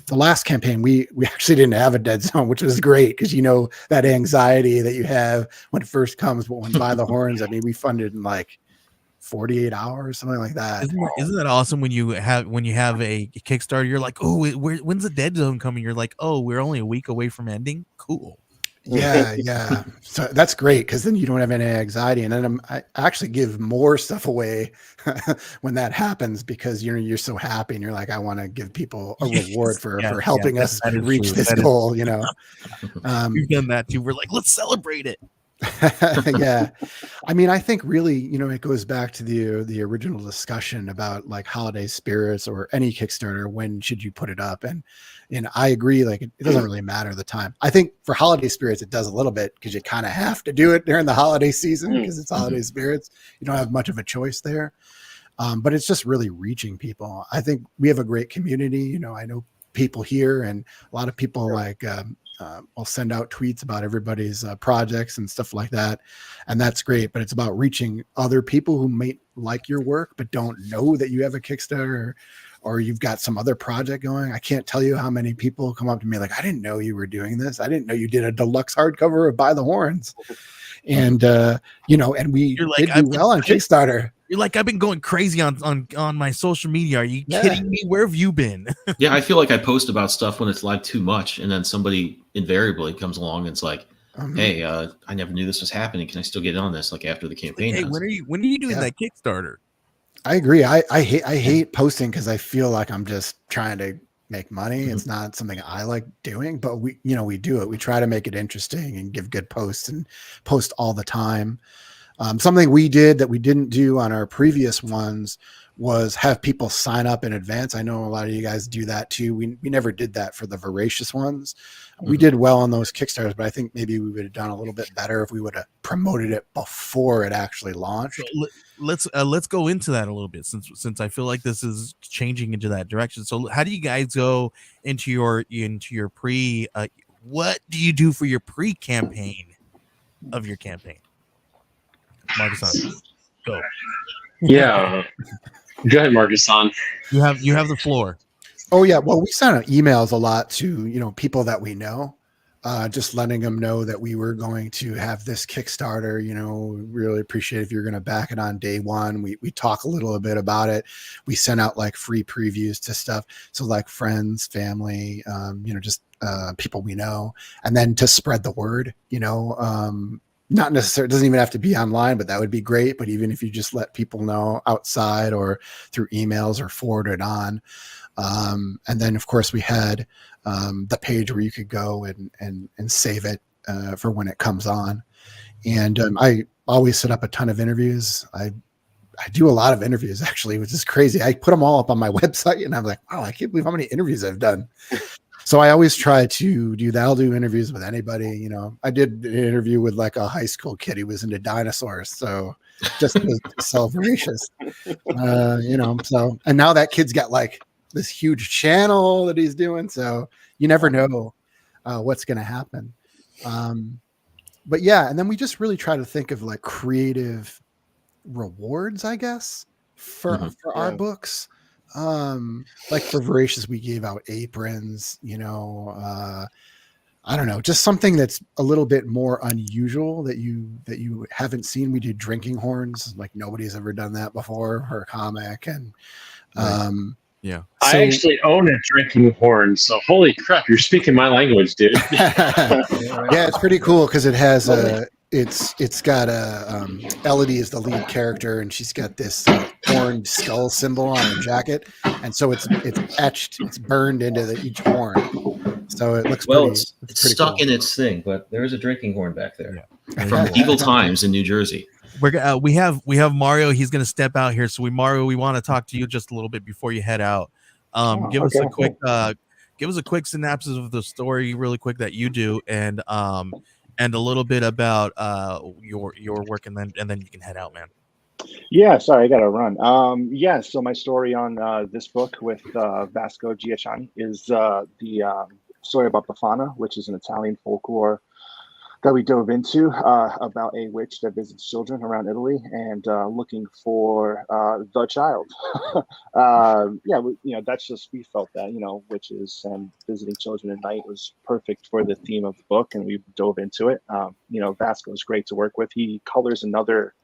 the last campaign, we actually didn't have a dead zone, which was great, because, you know, that anxiety that you have when it first comes. But when By the Horns, I mean, we funded in like 48 hours, something like that. Isn't that awesome when you have a Kickstarter? You're like, oh, when's the dead zone coming? You're like, oh, we're only a week away from ending. Cool. Yeah. So that's great, because then you don't have any anxiety, and then I actually give more stuff away when that happens, because you're so happy, and you're like, I want to give people a reward for helping us that is reach true. this That is- goal. You know, We've done that too. We're like, let's celebrate it. yeah. I mean, I think really, you know, it goes back to the original discussion about like holiday spirits or any Kickstarter. When should you put it up? And I agree, like it doesn't really matter the time. I think for holiday spirits, it does a little bit, because you kind of have to do it during the holiday season, because it's holiday spirits. You don't have much of a choice there. But it's just really reaching people. I think we have a great community. You know, I know people here, and a lot of people like I'll send out tweets about everybody's projects and stuff like that, and that's great. But it's about reaching other people who may like your work but don't know that you have a Kickstarter or you've got some other project going. I can't tell you how many people come up to me like, I didn't know you were doing this. I didn't know you did a deluxe hardcover of By the Horns. And and we did do well on Kickstarter. You're like, I've been going crazy on my social media. Are you kidding me? Where have you been? Yeah, I feel like I post about stuff when it's like too much, and then somebody invariably comes along and it's like, hey, I never knew this was happening. Can I still get on this like after the campaign? Hey, when are you doing that Kickstarter? I agree. I hate posting because I feel like I'm just trying to make money. It's not something I like doing, but we do it. We try to make it interesting and give good posts and post all the time. Something we did that we didn't do on our previous ones was have people sign up in advance. I know a lot of you guys do that too. We never did that for the Voracious ones. We did well on those Kickstarters, but I think maybe we would have done a little bit better if we would have promoted it before it actually launched. So let's go into that a little bit since I feel like this is changing into that direction. So how do you guys go into your pre? What do you do for your pre-campaign of your campaign? Marcus, go. Yeah. Go ahead, Marcus. You have the floor. Oh yeah, well, we sent out emails a lot to people that we know, just letting them know that we were going to have this Kickstarter. Really appreciate if you're going to back it on day one. We talk a little bit about it. We sent out like free previews to stuff, so like friends, family, just people we know, and then to spread the word. Not necessarily, it doesn't even have to be online, but that would be great. But even if you just let people know outside or through emails or forward it on. And then of course we had the page where you could go and save it for when it comes on. And I always set up a ton of interviews. I do a lot of interviews actually, which is crazy. I put them all up on my website and I'm like, wow, I can't believe how many interviews I've done. So I always try to do that. I'll do interviews with anybody. I did an interview with like a high school kid who was into dinosaurs. So just to sell Voracious, so, and now that kid's got like this huge channel that he's doing. So you never know what's going to happen. But yeah, and then we just really try to think of like creative rewards, I guess, for our books. Like for Voracious, we gave out aprons, I don't know, just something that's a little bit more unusual that you haven't seen. We did drinking horns, like nobody's ever done that before for a comic. And yeah, I actually own a drinking horn, so holy crap, you're speaking my language, dude. Yeah, it's pretty cool because it has it's got Elodie is the lead character, and she's got this horned skull symbol on her jacket, and so it's etched, it's burned into each horn. So it looks it's pretty stuck cool. in its thing, but there is a drinking horn back there from Yeah. medieval times in New Jersey. We have Mario. He's going to step out here. So Mario, we want to talk to you just a little bit before you head out. Give us a quick synopsis of the story, really quick, that you do, and a little bit about your work, and then you can head out, man. Yeah, sorry, I gotta run. So my story on this book with Vasco Giacchini is the story about Befana, which is an Italian folklore that we dove into about a witch that visits children around Italy and looking for the child. That's just, we felt that, witches and visiting children at night was perfect for the theme of the book, and we dove into it. Vasco is great to work with. He colors another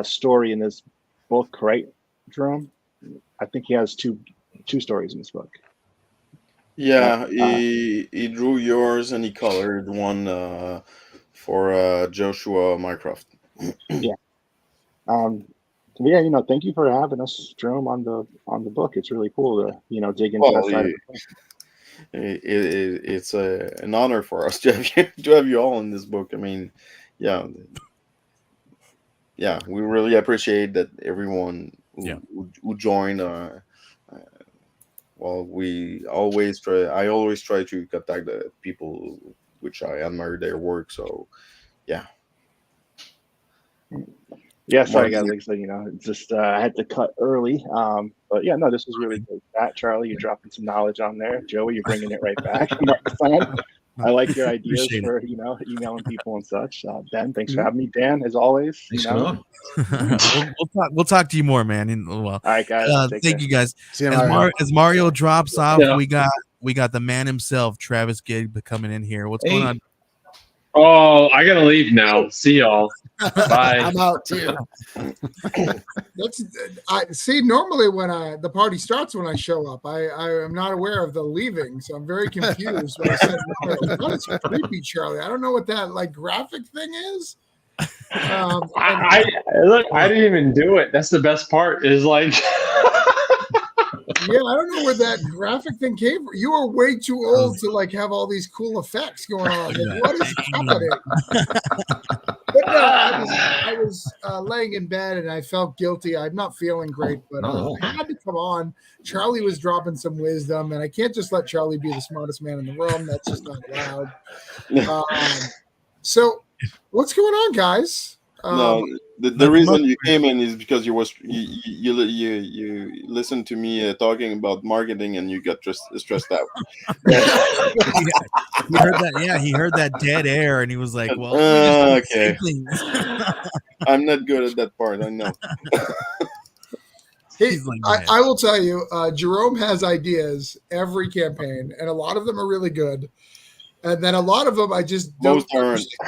story in this book, right, Jerome? I think he has two stories in this book. Yeah, he drew yours and he colored one for Joshua Mycroft. Yeah. Thank you for having us, Jerome, on the book. It's really cool to dig into that side of the book. It's an honor for us to have you all in this book. I mean, yeah, we really appreciate that everyone who joined. Well, I always try to contact the people which I admire their work. So, yeah. Yeah, sorry guys. Like I said, just I had to cut early. But yeah, no, this was really good. Charlie, you're dropping some knowledge on there. Joey, you're bringing it right back. I like your ideas Appreciate for emailing people and such. Ben, thanks for having me. Dan, as always. Thanks for on. We'll talk to you more, man. In a while. All right, guys. Thank you, guys. See you, Mario. As Mario drops off, Yeah. we got the man himself, Travis Gibb, coming in here. What's going Hey. on? Oh, I gotta leave now. See y'all. Bye. I'm out too. That's I see. Normally, when the party starts, when I show up, I am not aware of the leaving, so I'm very confused. When I said, "What is creepy, Charlie?" I don't know what that like graphic thing is. I look. I didn't even do it. That's the best part. Is like. Yeah, I don't know where that graphic thing came from. You are way too old to like have all these cool effects going on. Like, what is happening? But no, I was laying in bed and I felt guilty. I'm not feeling great, but No. I had to come on. Charlie was dropping some wisdom, and I can't just let Charlie be the smartest man in the room. That's just not allowed. So, what's going on, guys? No, the reason you came in is because you listened to me talking about marketing and you got stressed out. He heard that. Yeah, he heard that dead air, and he was like, "Well, okay. I'm not good at that part. I know. Hey, He's like, I will tell you, Jerome has ideas every campaign, and a lot of them are really good. And then a lot of them, I just don't.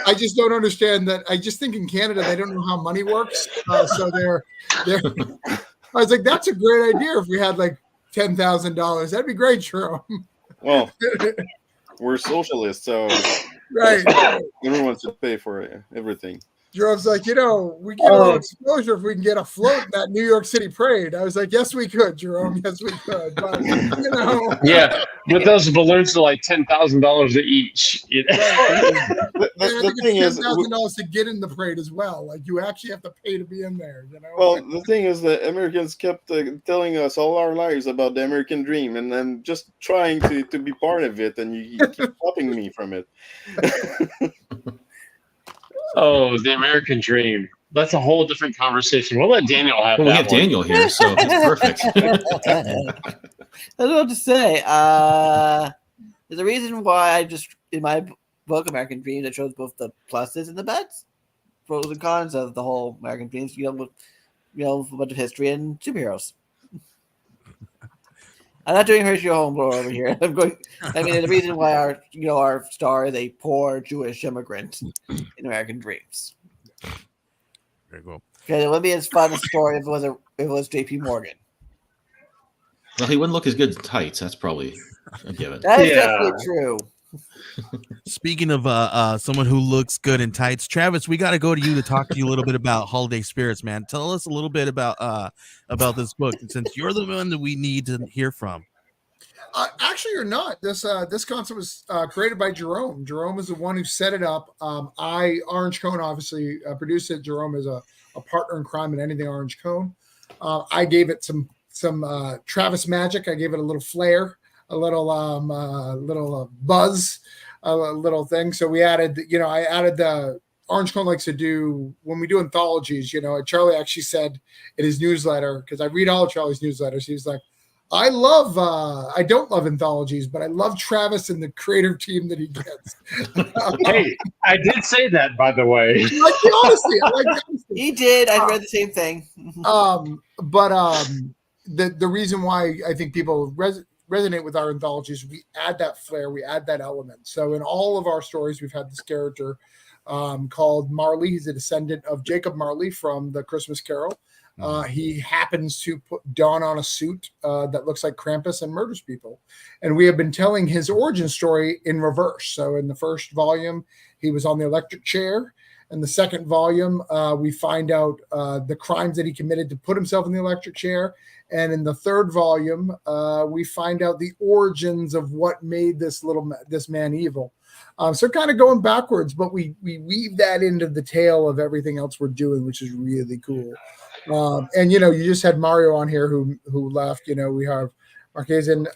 I just don't understand that. I just think in Canada they don't know how money works, so they're. I was like, that's a great idea. If we had like $10,000, that'd be great, Jerome. Well, we're socialists, so Right. everyone should pay for everything. Jerome's like, we get a little exposure if we can get a float in that New York City parade. I was like, yes, we could, Jerome. Yes, we could. But, Yeah, but those balloons are like $10,000 each. The thing is, $10,000 to get in the parade as well. Like, you actually have to pay to be in there, well, the thing is that Americans kept telling us all our lives about the American dream, and I'm just trying to be part of it, and you keep stopping me from it. Oh, the American dream. That's a whole different conversation. We'll let Daniel have Well, we that have one. Daniel here, so it's perfect. I don't know what to say. There's a reason why I just, in my book, American Dreams, I shows both the pluses and the bets, pros and cons of the whole American Dreams, with a bunch of history and superheroes. I'm not doing Hershey Homebrew over here. The reason why our star is a poor Jewish immigrant in American Dreams. Very cool. Okay, it wouldn't be as fun a story if it was JP Morgan. Well, he wouldn't look as good in tights. That's probably a given. That is Yeah. definitely true. Speaking of someone who looks good in tights, Travis, we got to go to you to talk to you a little bit about Holiday Spirits, man. Tell us a little bit about this book, since you're the one that we need to hear from. Actually, you're not. This concept was created by Jerome. Jerome is the one who set it up. Orange Cone obviously produced it. Jerome is a partner in crime in anything Orange Cone. I gave it some Travis magic. I gave it a little flair, a little buzz, a little thing. So we added, I added the Orange Cone likes to do when we do anthologies. Charlie actually said in his newsletter, because I read all of Charlie's newsletters, he's like, I don't love anthologies, but I love Travis and the creative team that he gets. Hey, I did say that, by the way. I like the honesty. He did. I read the same thing. The reason why I think people resonate with our anthologies, we add that flair, we add that element. So in all of our stories, we've had this character called Marley. He's a descendant of Jacob Marley from the Christmas Carol. He happens to don on a suit that looks like Krampus and murders people. And we have been telling his origin story in reverse. So in the first volume, he was on the electric chair. In the second volume, we find out the crimes that he committed to put himself in the electric chair. And in the third volume, we find out the origins of what made this man evil. So kind of going backwards, but we weave that into the tale of everything else we're doing, which is really cool. And you just had Mario on here who left. We have Marquesan.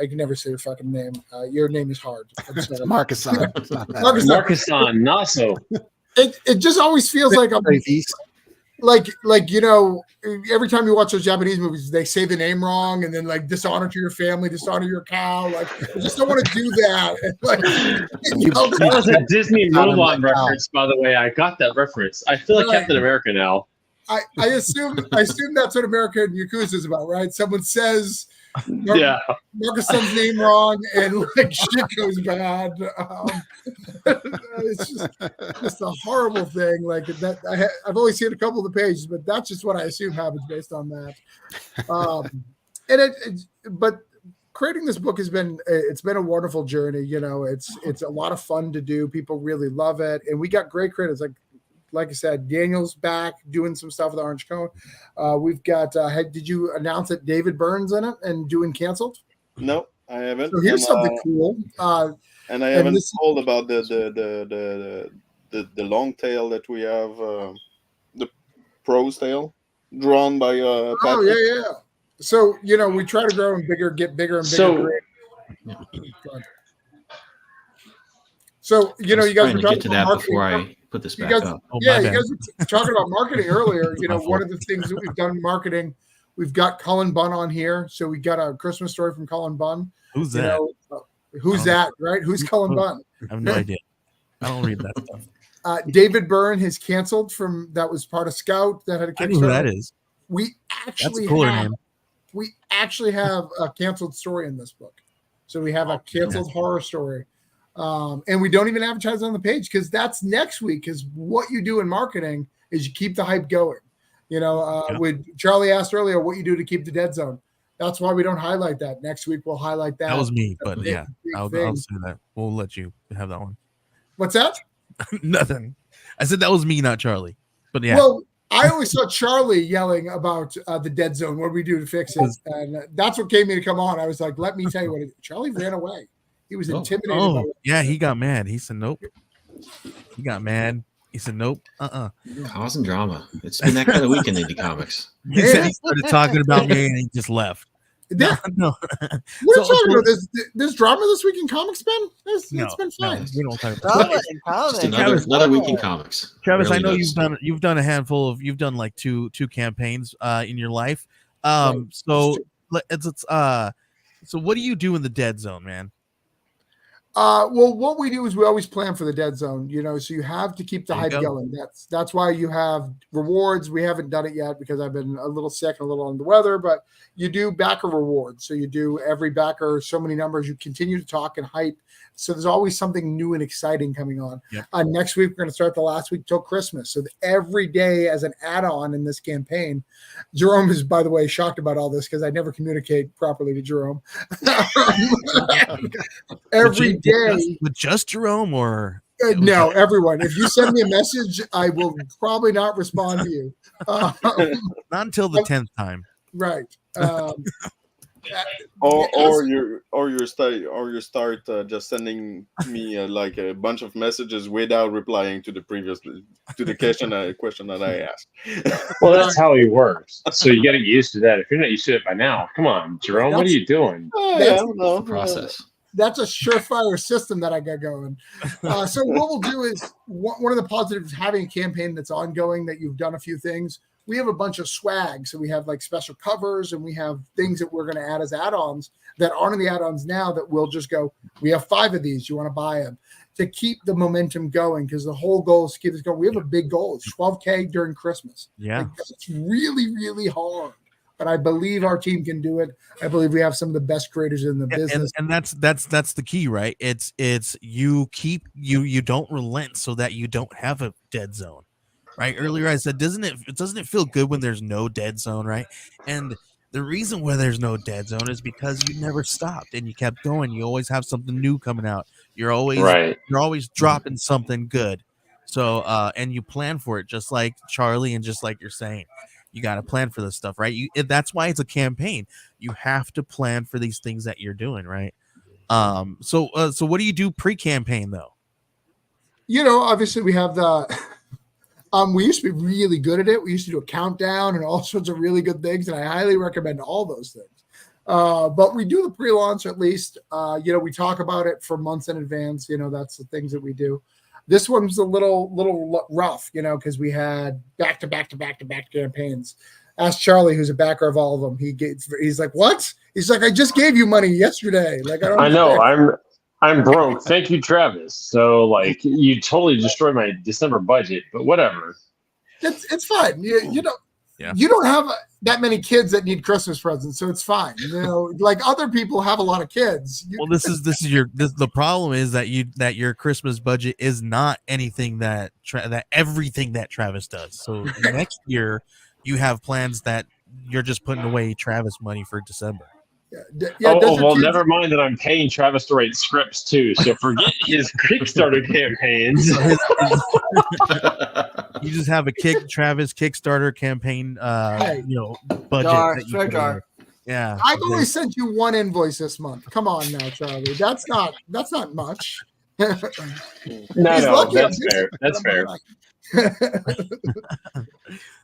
I can never say your fucking name. Your name is hard. Marquesan. It's not bad. Marquesan, Naso. It just always feels like I'm. like every time you watch those Japanese movies, they say the name wrong and then like dishonor to your family, dishonor your cow. Like I just don't want to do that. And, like, That was a Disney Not on Mulan my cow. reference, by the way. I got that reference. I feel like Right. Captain America now. I assume that's what American Yakuza is about, right? Someone says Yeah. Marcus' son's name wrong and like shit goes bad. It's just a horrible thing. Like that, I've only seen a couple of the pages, but that's just what I assume happens based on that. But creating this book it's been a wonderful journey. It's a lot of fun to do. People really love it, and we got great creators like I said, Daniel's back doing some stuff with Orange Cone. We've got. Did you announce that David Byrne's in it and doing Canceled? No, I haven't. So here's something cool. And I haven't this- told about the long tail that we have, the prose tale drawn by Oh Patrick. yeah. So we try to grow and get bigger and bigger. So- Go ahead. So you I was guys trying were to get talking to about that marketing. before I put this You back guys- up. Oh, Yeah, my you bad. guys were talking about marketing earlier. My One fault. of the things that we've done in marketing, we've got Cullen Bunn on here. So we got a Christmas story from Cullen Bunn. Who's You that? know, who's that, right? Who's Cullen Bunn? I have no idea. I don't read that stuff. David Byrne has canceled that was part of Scout that had a I know who that Kickstarter. is. We That's actually a cooler have, name. we actually have a canceled story in this book. So we have a canceled horror story. And we don't even advertise on the page because that's next week. Because what you do in marketing is you keep the hype going. When Charlie asked earlier what you do to keep the dead zone. That's why we don't highlight that. Next week we'll highlight that. That was me, but Big- yeah, big I'll thing. say that. We'll let you have that one. What's that? Nothing. I said that was me, not Charlie. But yeah, Well, I always saw Charlie yelling about the dead zone. What do we do to fix it? And that's what gave me to come on. I was like, let me tell you what. Charlie ran away. He was intimidated. by oh what- yeah, he got mad. He said nope. He got mad. He said nope. Causing drama. It's been that kind of week in indie comics. He said he started talking about me and he just left. Yeah. No, What are So- you talking so- about? There's drama this week in comics, Ben? It's no, been no, fine. we don't talk about Drama that. in Just comics. another week in comics. Travis, I Rarely know does. you've done a handful of you've done like two campaigns in your life. Right. So so what do you do in the dead zone, man? Well, what we do is we always plan for the dead zone, so you have to keep the There you hype go. going. That's why you have rewards. We haven't done it yet because I've been a little sick and a little under the weather, but you do backer rewards. So you do every backer, so many numbers, you continue to talk and hype. So there's always something new and exciting coming on. Yep. Next week, we're going to start the last week till Christmas. So every day as an add-on in this campaign, Jerome is, by the way, shocked about all this because I never communicate properly to Jerome. Every day. With just Jerome or No, everyone. If you send me a message, I will probably not respond to you. not until the 10th time. Right. Or you start just sending me like a bunch of messages without replying to the question that I asked. Well, that's how he works. So you got to get used to that. If you're not used to it by now, come on, Jerome, what are you doing? That's no, Process. That's a surefire system that I got going. So what we'll do is one of the positives of having a campaign that's ongoing, that you've done a few things. We have a bunch of swag. So we have like special covers and we have things that we're going to add as add-ons that aren't in the add-ons now that we'll just go, we have 5 of these. You want to buy them to keep the momentum going. Because the whole goal is to keep this going. We have a big goal. It's 12K during Christmas. Yeah. Like, that's really, really hard. But I believe our team can do it. I believe we have some of the best creators in the business. And that's the key, right? It's you don't relent so that you don't have a dead zone. Right. Earlier I said, doesn't it feel good when there's no dead zone, right? And the reason why there's no dead zone is because you never stopped and you kept going. You always have something new coming out. You're always dropping something good. So and you plan for it, just like Charlie and just like you're saying. You got to plan for this stuff, right? That's why it's a campaign. You have to plan for these things that you're doing, right? So what do you do pre-campaign though? Obviously we have the we used to be really good at it. We used to do a countdown and all sorts of really good things, and I highly recommend all those things. But we do the pre-launch at least. We talk about it for months in advance. That's the things that we do. This one's a little rough, you know, because we had back to back campaigns. Ask Charlie, who's a backer of all of them. He's like, what? He's like, I just gave you money yesterday. Like, I don't. I know. I'm broke. Thank you, Travis. So like, you totally destroyed my December budget, but whatever. It's fine. You know, Yeah. you don't have that many kids that need Christmas presents, so it's fine. You know, like other people have a lot of kids. Well, the problem is that your Christmas budget is not anything that everything that Travis does. So next year you have plans that you're just putting away Travis money for December. Never mind that I'm paying Travis to write scripts too. So forget his Kickstarter campaigns. You just have a Travis Kickstarter campaign, budget. that you put jar. in. Yeah, I've only sent you one invoice this month. Come on now, Charlie. That's not much. No, that's fair. That's fair.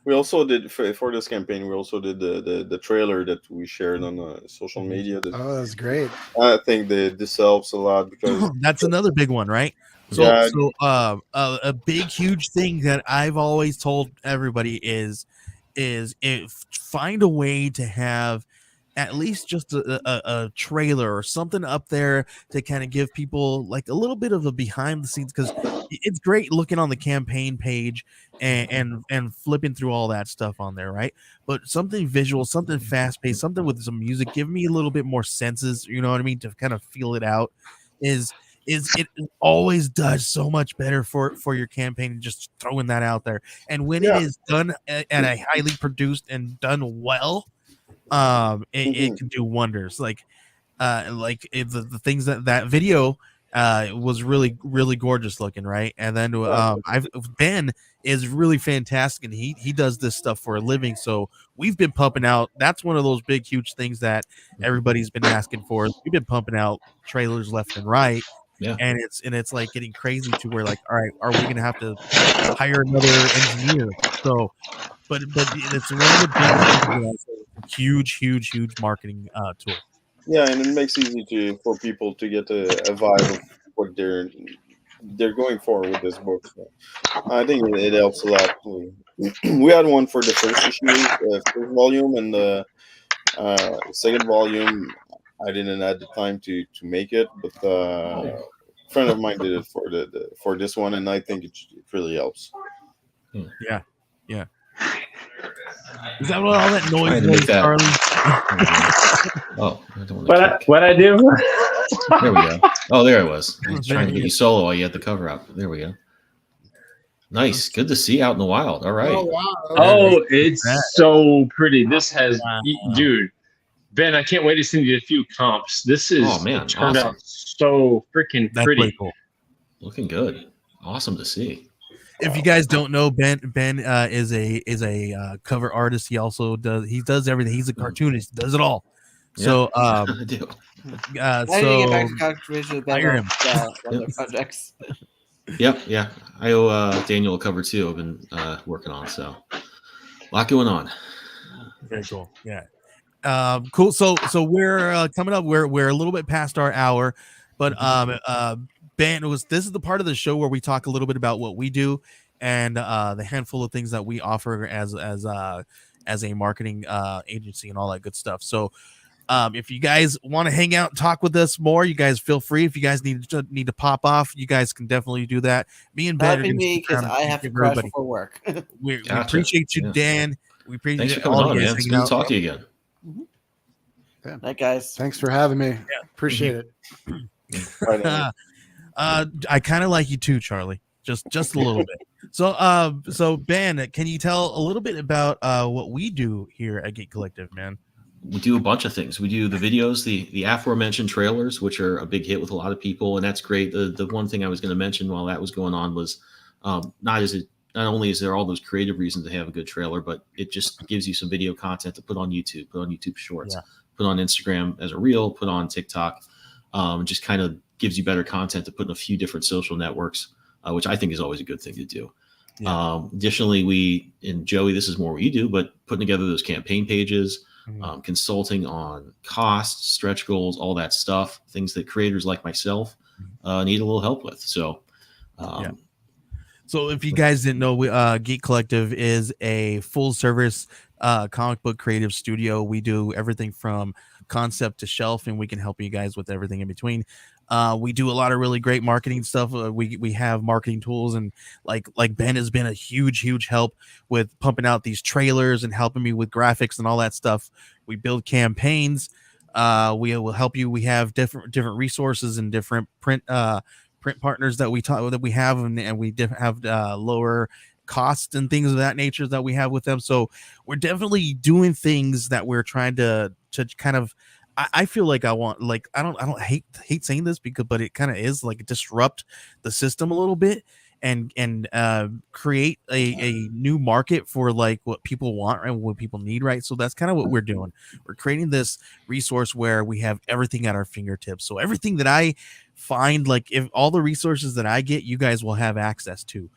We also did for this campaign. We also did the trailer that we shared on social media. Oh, that's great. I think this helps a lot because that's another big one, right? So, Yeah. a big, huge thing that I've always told everybody is find a way to have at least just a trailer or something up there to kind of give people like a little bit of a behind the scenes, because it's great looking on the campaign page and flipping through all that stuff on there, right? But something visual, something fast paced, something with some music, give me a little bit more senses, you know what I mean, to kind of feel it out. It always does so much better for your campaign, just throwing that out there. And when it is done at a highly produced and done well, it can do wonders. The things that video was really, really gorgeous looking, right? And then Ben is really fantastic, and he does this stuff for a living. So we've been pumping out. That's one of those big, huge things that everybody's been asking for. We've been pumping out trailers left and right. Yeah. And it's like getting crazy to where like, all right, are we gonna have to hire another engineer? So but it's one of the big huge marketing tool. Yeah, and it makes it easy for people to get a vibe of what they're going for with this book. So I think it helps a lot. We had one for the first issue, first volume, and the second volume. I didn't have the time to make it, but a friend of mine did it for this one, and I think it really helps. Yeah. Is that what all that noise was, Charlie? Oh, I don't want to What I do? There we go. Oh, there it was. I was trying to get you solo while you had the cover up. There we go. Nice. Good to see out in the wild. All right. Oh wow! Oh, it's so pretty. This has, dude. Ben, I can't wait to send you a few comps. This is turned out so freaking pretty. Really cool. Looking good. Awesome to see. If you guys don't know, Ben is a cover artist. He also does everything. He's a cartoonist. He does it all. So I do. I need to get back to conversation with hire him. other projects. Yep. Yeah. I owe Daniel a cover too. I've been working on, so a lot going on. Very cool. Yeah. Cool. So we're coming up. We're a little bit past our hour, but Ben, this is the part of the show where we talk a little bit about what we do and the handful of things that we offer as a marketing agency and all that good stuff. So if you guys want to hang out and talk with us more, you guys feel free. If you guys need to pop off, you guys can definitely do that. Me and Ben That'd be me because I have to crash before work. We appreciate you, Dan. We appreciate Thanks for coming on, man. It's good to talk to you again. Night, guys. Thanks for having me. Appreciate it. I kind of like you too, Charlie. Just a little bit. So Ben, can you tell a little bit about what we do here at Geek Collective, man? We do a bunch of things. We do the videos, the aforementioned trailers, which are a big hit with a lot of people, and that's great. The one thing I was going to mention while that was going on was not only is there all those creative reasons to have a good trailer, but it just gives you some video content to put on YouTube Shorts, put on Instagram as a reel, put on TikTok. Just kind of gives you better content to put in a few different social networks, which I think is always a good thing to do. Yeah. Additionally, Joey, this is more what you do, but putting together those campaign pages, consulting on costs, stretch goals, all that stuff, things that creators like myself need a little help with. So So if you guys didn't know, Geek Collective is a full service comic book creative studio. We do everything from concept to shelf, and we can help you guys with everything in between. We do a lot of really great marketing stuff. We have marketing tools, and like Ben has been a huge help with pumping out these trailers and helping me with graphics and all that stuff. We build campaigns. We will help you. We have different resources and different print partners that we have, and we have lower costs and things of that nature that we have with them. So we're definitely doing things that we're trying to kind of. I feel like I want, like, I don't hate saying this but it kind of is like disrupt the system a little bit and create a new market for like what people want and what people need, right? So that's kind of what we're doing. We're creating this resource where we have everything at our fingertips. So everything that I find, like, if all the resources that I get, you guys will have access to.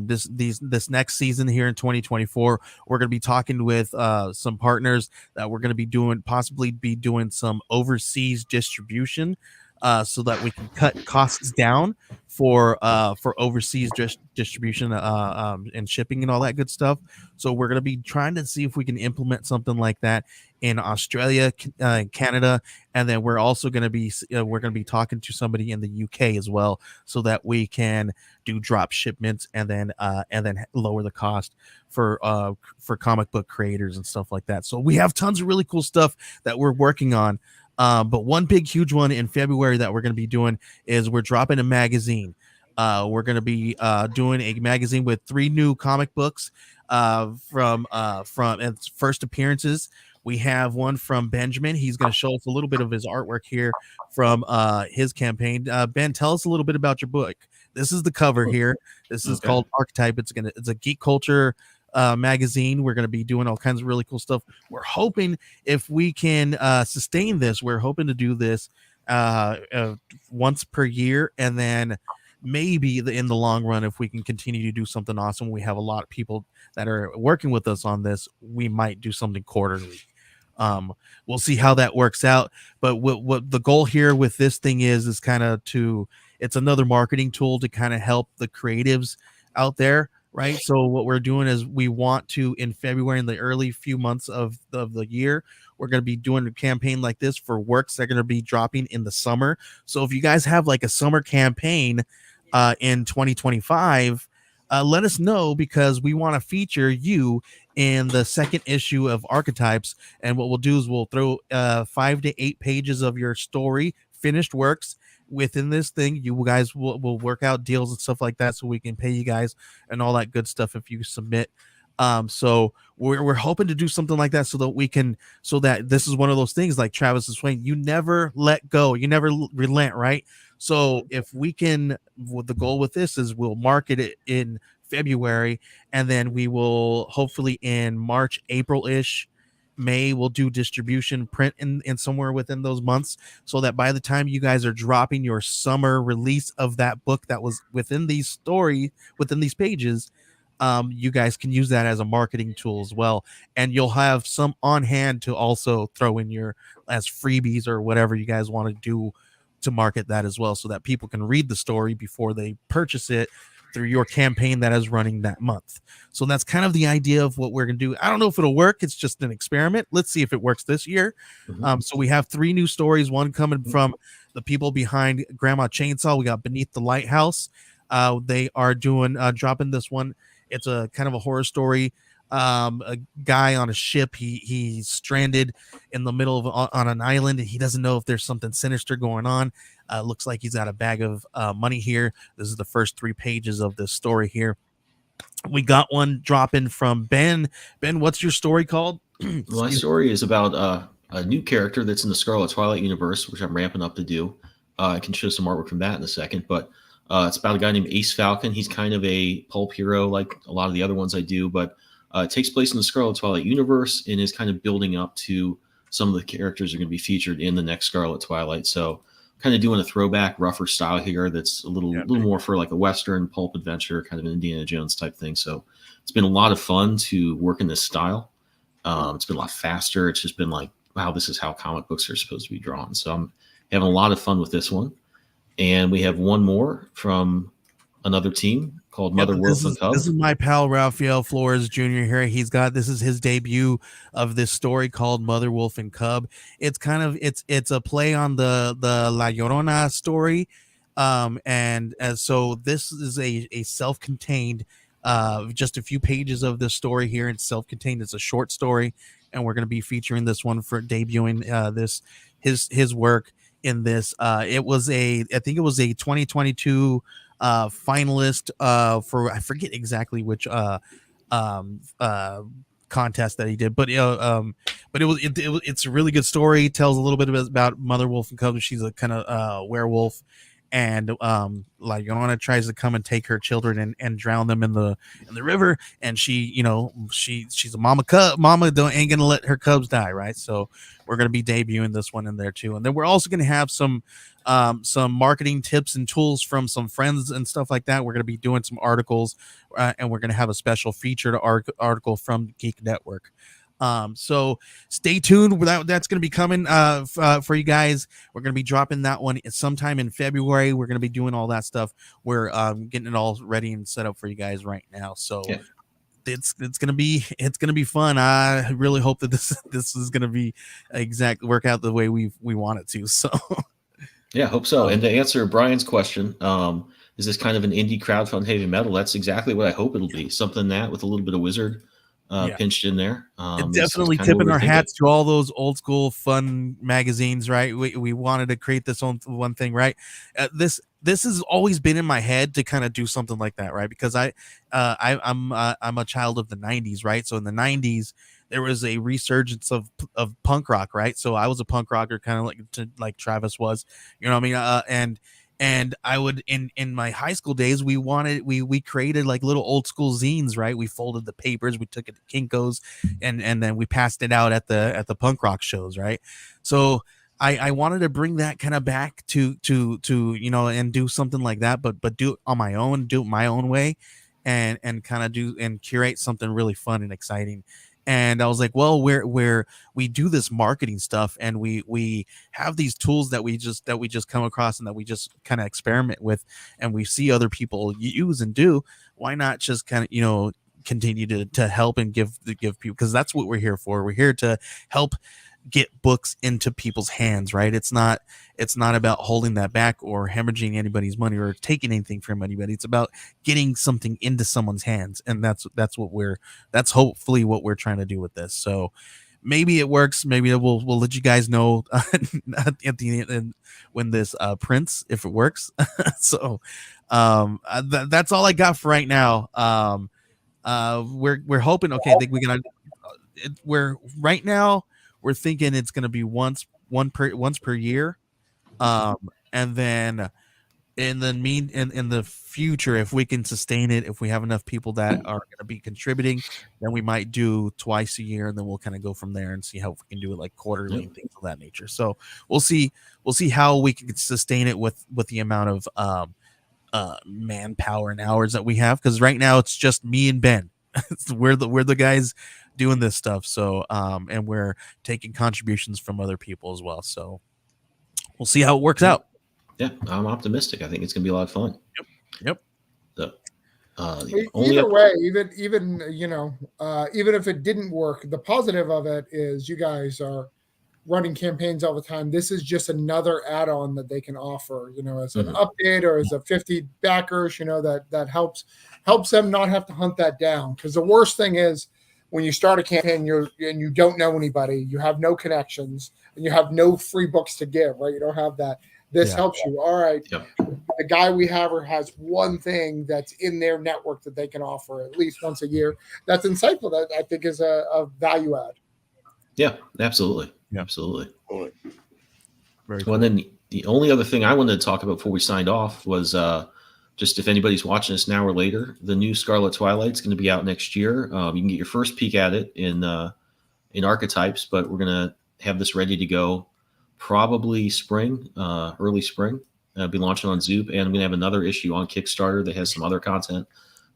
This next season here in 2024, we're going to be talking with some partners that we're going to possibly be doing some overseas distribution, so that we can cut costs down for overseas distribution and shipping and all that good stuff. So we're going to be trying to see if we can implement something like that in Australia, Canada, and then we're also going to be talking to somebody in the UK as well, so that we can do drop shipments and then lower the cost for comic book creators and stuff like that. So we have tons of really cool stuff that we're working on. But one big, huge one in February that we're going to be doing is we're dropping a magazine. We're going to be doing a magazine with 3 new comic books from its first appearances. We have one from Benjamin. He's going to show us a little bit of his artwork here from his campaign. Ben, tell us a little bit about your book. This is the cover here. This is called Archetype. It's a geek culture magazine. We're going to be doing all kinds of really cool stuff. We're hoping, if we can sustain this, we're hoping to do this once per year, and then maybe in the long run, if we can continue to do something awesome, we have a lot of people that are working with us on this, we might do something quarterly. We'll see how that works out, but what the goal here with this thing is kind of it's another marketing tool to kind of help the creatives out there, right? So what we're doing is we want to, in February, in the early few months of the year, we're going to be doing a campaign like this for works that are going to be dropping in the summer. So if you guys have like a summer campaign in 2025, let us know, because we want to feature you in the second issue of Archetypes. And what we'll do is we'll throw 5 to 8 pages of your story, finished works, within this thing. You guys will work out deals and stuff like that, so we can pay you guys and all that good stuff if you submit. So we're hoping to do something like that, so that this is one of those things, like Travis is saying, you never let go, you never relent, right? So if we can, the goal with this is we'll market it in February, and then we will hopefully in March, April-ish, May, we'll do distribution print in somewhere within those months, so that by the time you guys are dropping your summer release of that book that was within these pages, you guys can use that as a marketing tool as well, and you'll have some on hand to also throw in as freebies or whatever you guys want to do to market that as well, so that people can read the story before they purchase it through your campaign that is running that month. So that's kind of the idea of what we're going to do. I don't know if it'll work. It's just an experiment. Let's see if it works this year. So we have 3 new stories, one coming from the people behind Grandma Chainsaw. We got Beneath the Lighthouse. They are dropping this one. It's a kind of a horror story. A guy on a ship, he's stranded in the middle of on an island, and he doesn't know if there's something sinister going on. Looks like he's got a bag of money here. This is the first 3 pages of this story here. We got one dropping from Ben. Ben, what's your story called? My story is about a new character that's in the Scarlet Twilight universe, which I'm ramping up to do. I can show some artwork from that in a second, but it's about a guy named Ace Falcon. He's kind of a pulp hero like a lot of the other ones I do, but it takes place in the Scarlet Twilight universe and is kind of building up to some of the characters that are going to be featured in the next Scarlet Twilight. So kind of doing a throwback, rougher style here that's a little more for like a Western pulp adventure, kind of an Indiana Jones type thing. So it's been a lot of fun to work in this style. It's been a lot faster. It's just been like, wow, this is how comic books are supposed to be drawn. So I'm having a lot of fun with this one. And we have one more from another team called Yep, Mother Wolf and Cub. This is my pal Rafael Flores Jr. here. This is his debut of this story called Mother Wolf and Cub. It's kind of it's a play on the La Llorona story, and so this is a self-contained, just a few pages of this story here. It's self-contained. It's a short story, and we're going to be featuring this one for debuting his work in this. I think it was a 2022 finalist for, I forget exactly which contest that he did, but it's a really good story. It tells a little bit about Mother Wolf and Cub. She's a kind of werewolf, and La Llorona tries to come and take her children and drown them in the river, and she's a mama ain't gonna let her cubs die, right? So we're gonna be debuting this one in there too, and then we're also gonna have some marketing tips and tools from some friends and stuff like that. We're gonna be doing some articles, and we're gonna have a special featured article from Geek Network. So stay tuned. That's going to be coming for you guys. We're going to be dropping that one sometime in February. We're going to be doing all that stuff. We're getting it all ready and set up for you guys right now. So yeah. It's going to be fun. I really hope that this is going to be work out the way we want it to. So yeah, hope so. And to answer Brian's question, is this kind of an indie crowdfund heavy metal? That's exactly what I hope it'll be. Something that with a little bit of Wizard pinched in there. Definitely tipping our hats to all those old school fun magazines, right? We wanted to create this one thing, right? This has always been in my head to kind of do something like that, right? Because I'm a child of the 90s, right? So in the 90s there was a resurgence of punk rock, right? So I was a punk rocker, kind of like Travis was, you know what I mean? And I would in my high school days, we created like little old school zines, right? We folded the papers, we took it to Kinko's, and then we passed it out at the punk rock shows, right? So I wanted to bring that kind of back to and do something like that, but do it on my own, do it my own way, and kind of do and curate something really fun and exciting. And I was like, well, where we do this marketing stuff and we have these tools that we just come across and that we just kind of experiment with, and we see other people use and do, why not just kind of, continue to help and give people, because that's what we're here for. We're here to help get books into people's hands, right? It's not about holding that back or hemorrhaging anybody's money or taking anything from anybody. It's about getting something into someone's hands, and that's hopefully what we're trying to do with this. So maybe it works. Maybe we'll let you guys know at the end when this prints, if it works. So that's all I got for right now. We're hoping. Okay, I think we're right now. We're thinking it's going to be once per year, and then in the future, if we can sustain it, if we have enough people that are going to be contributing, then we might do twice a year, and then we'll kind of go from there and see how we can do it like quarterly and things of that nature. So we'll see how we can sustain it with the amount of manpower and hours that we have, because right now it's just me and Ben. we're the guys doing this stuff. So and we're taking contributions from other people as well. So we'll see how it works out. Yeah, I'm optimistic. I think it's gonna be a lot of fun. Yep. Either way, even if it didn't work, the positive of it is you guys are running campaigns all the time. This is just another add-on that they can offer, as an update or as a 50 backers, that helps them not have to hunt that down. Because the worst thing is when you start a campaign and you don't know anybody, you have no connections, and you have no free books to give, right? You don't have that. This helps you. All right. Yep. The guy we have has one thing that's in their network that they can offer at least once a year. That's insightful. That I think is a value add. Yeah, absolutely. Yeah. Absolutely. Very cool. And then the only other thing I wanted to talk about before we signed off was just if anybody's watching this now or later, the new Scarlet Twilight is going to be out next year. You can get your first peek at it in Archetypes, but we're going to have this ready to go probably spring, early spring. I'll be launching on Zoop, and I'm going to have another issue on Kickstarter that has some other content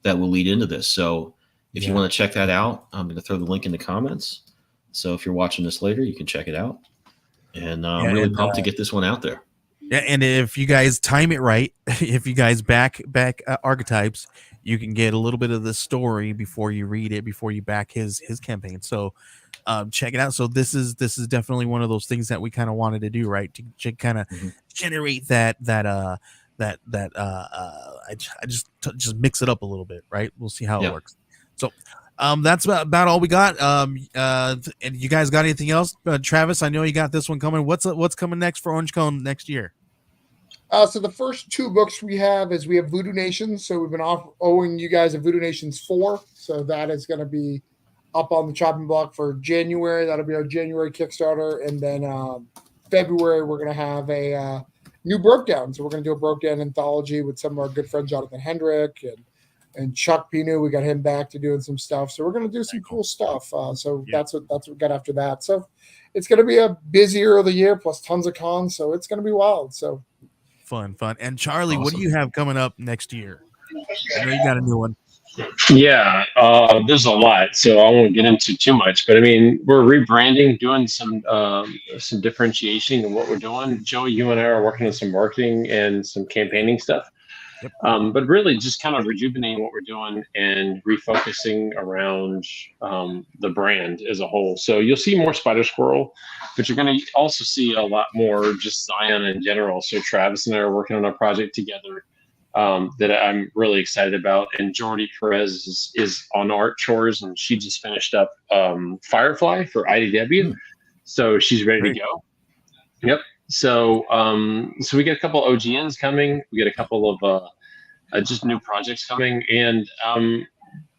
that will lead into this. So if you want to check that out, I'm going to throw the link in the comments. So if you're watching this later, you can check it out. And I'm really pumped to get this one out there. Yeah, and if you guys time it right, if you guys back archetypes, you can get a little bit of the story before you read it, before you back his campaign. So check it out. So this is definitely one of those things that we kind of wanted to do, right? To kind of generate that I just mix it up a little bit, right? We'll see how it works. So that's about all we got. And you guys got anything else? Travis, I know you got this one coming. What's coming next for Orange Cone next year? So the first 2 books we have Voodoo Nations. So we've been owing you guys a Voodoo Nations 4. So that is going to be up on the chopping block for January. That'll be our January Kickstarter. And then February, we're going to have a new Brokedown. So we're going to do a Brokedown anthology with some of our good friend Jonathan Hendrick and Chuck Pinu. We got him back to doing some stuff. So we're going to do some cool stuff. That's what we got after that. So it's going to be a busier of the year plus tons of cons. So it's going to be wild. So fun. And Charlie, what do you have coming up next year? I know you got a new one. Yeah, there's a lot, so I won't get into too much. But I mean, we're rebranding, doing some differentiation in what we're doing. Joey, you and I are working on some marketing and some campaigning stuff. Yep. But really, just kind of rejuvenating what we're doing and refocusing around the brand as a whole. So you'll see more Spider Squirrel, but you're going to also see a lot more just Zion in general. So Travis and I are working on a project together that I'm really excited about. And Jordy Perez is on art chores, and she just finished up Firefly for IDW. So she's ready to go. Yep. So we get a couple OGNs coming. We get a couple of just new projects coming, and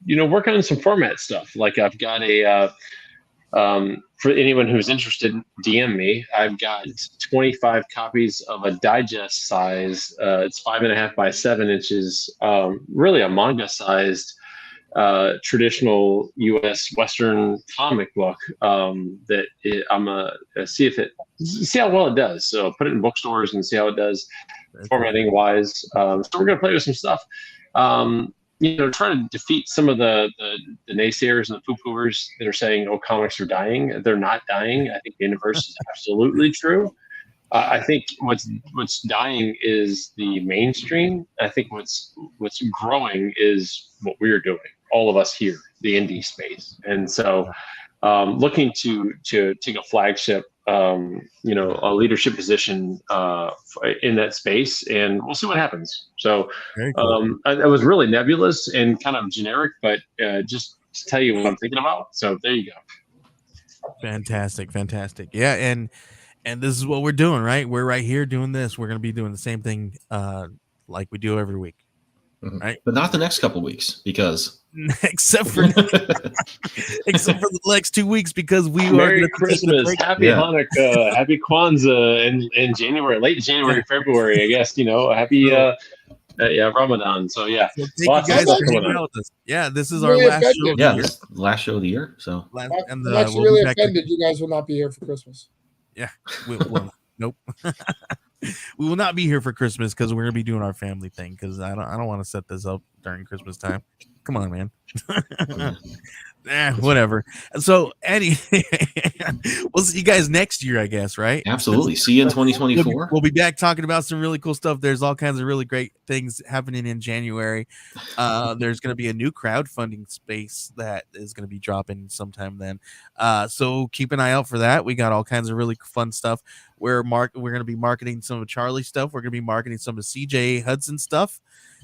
working on some format stuff. Like I've got a for anyone who's interested, DM me. I've got 25 copies of a digest size. It's 5.5 by 7 inches. Really a manga-sized traditional U.S. Western comic book. I'm gonna see how well it does. So put it in bookstores and see how it does, formatting wise. So we're gonna play with some stuff. Trying to defeat some of the naysayers and the poo-pooers that are saying, "Oh, comics are dying." They're not dying. I think the universe is absolutely true. I think what's dying is the mainstream. I think what's growing is what we're doing. All of us here, the indie space, and so looking to take a flagship, a leadership position in that space, and we'll see what happens. So cool. I was really nebulous and kind of generic, but just to tell you what I'm thinking about. So there you go. Fantastic. Yeah, and this is what we're doing, right? We're right here doing this. We're going to be doing the same thing like we do every week. Right, but not the next couple of weeks, because except for the next 2 weeks, because we Merry Christmas, Happy Hanukkah, Happy Kwanzaa in January, late January, February, I guess. Happy Ramadan. So yeah, so thank you guys for hanging out with us. Yeah, this is our last show. Yeah, last show of the year. So I'm actually really offended you guys will not be here for Christmas. Yeah, nope. We will not be here for Christmas because we're gonna be doing our family thing. Because I don't want to set this up during Christmas time. Come on, man. Whatever. So, we'll see you guys next year, I guess, right? Absolutely. See you in 2024. We'll be back talking about some really cool stuff. There's all kinds of really great things happening in January. There's going to be a new crowdfunding space that is going to be dropping sometime then. So keep an eye out for that. We got all kinds of really fun stuff. We're going to be marketing some of Charlie's stuff. We're going to be marketing some of CJ Hudson stuff.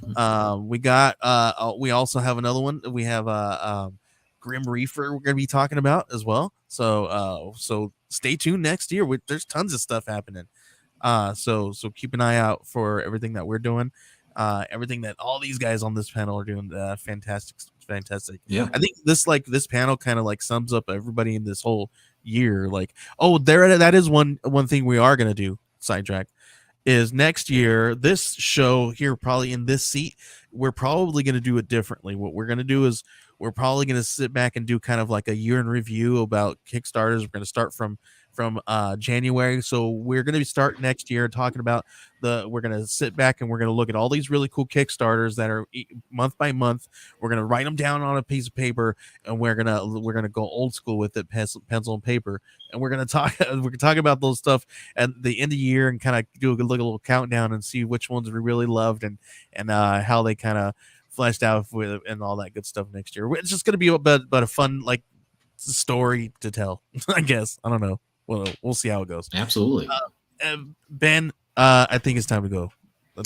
We also have another one. We have Grim Reefer we're going to be talking about as well. So stay tuned next year. There's tons of stuff happening. So keep an eye out for everything that we're doing. Everything that all these guys on this panel are doing. Fantastic. Yeah. I think this panel kind of like sums up everybody in this whole year. Like, that is one thing we are going to do. Sidetrack. Is next year, this show here, probably in this seat, we're probably going to do it differently. What we're going to do is we're probably going to sit back and do kind of like a year in review about Kickstarters. We're going to start from January. So we're going to start next year talking about we're going to sit back and we're going to look at all these really cool Kickstarters that are month by month. We're going to write them down on a piece of paper, and we're going to go old school with it, pencil and paper. And we're going to talk about those stuff at the end of the year and kind of do a little countdown and see which ones we really loved and how they kind of fleshed out with and all that good stuff next year. It's just going to be about a fun like story to tell, I guess. I don't know. We'll see how it goes. Absolutely. Ben, I think it's time to go.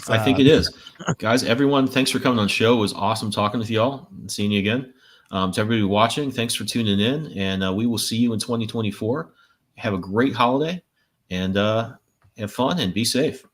I think it is. Guys, everyone, thanks for coming on the show. It was awesome talking with y'all and seeing you again. To everybody watching, thanks for tuning in, and we will see you in 2024. Have a great holiday, and have fun and be safe.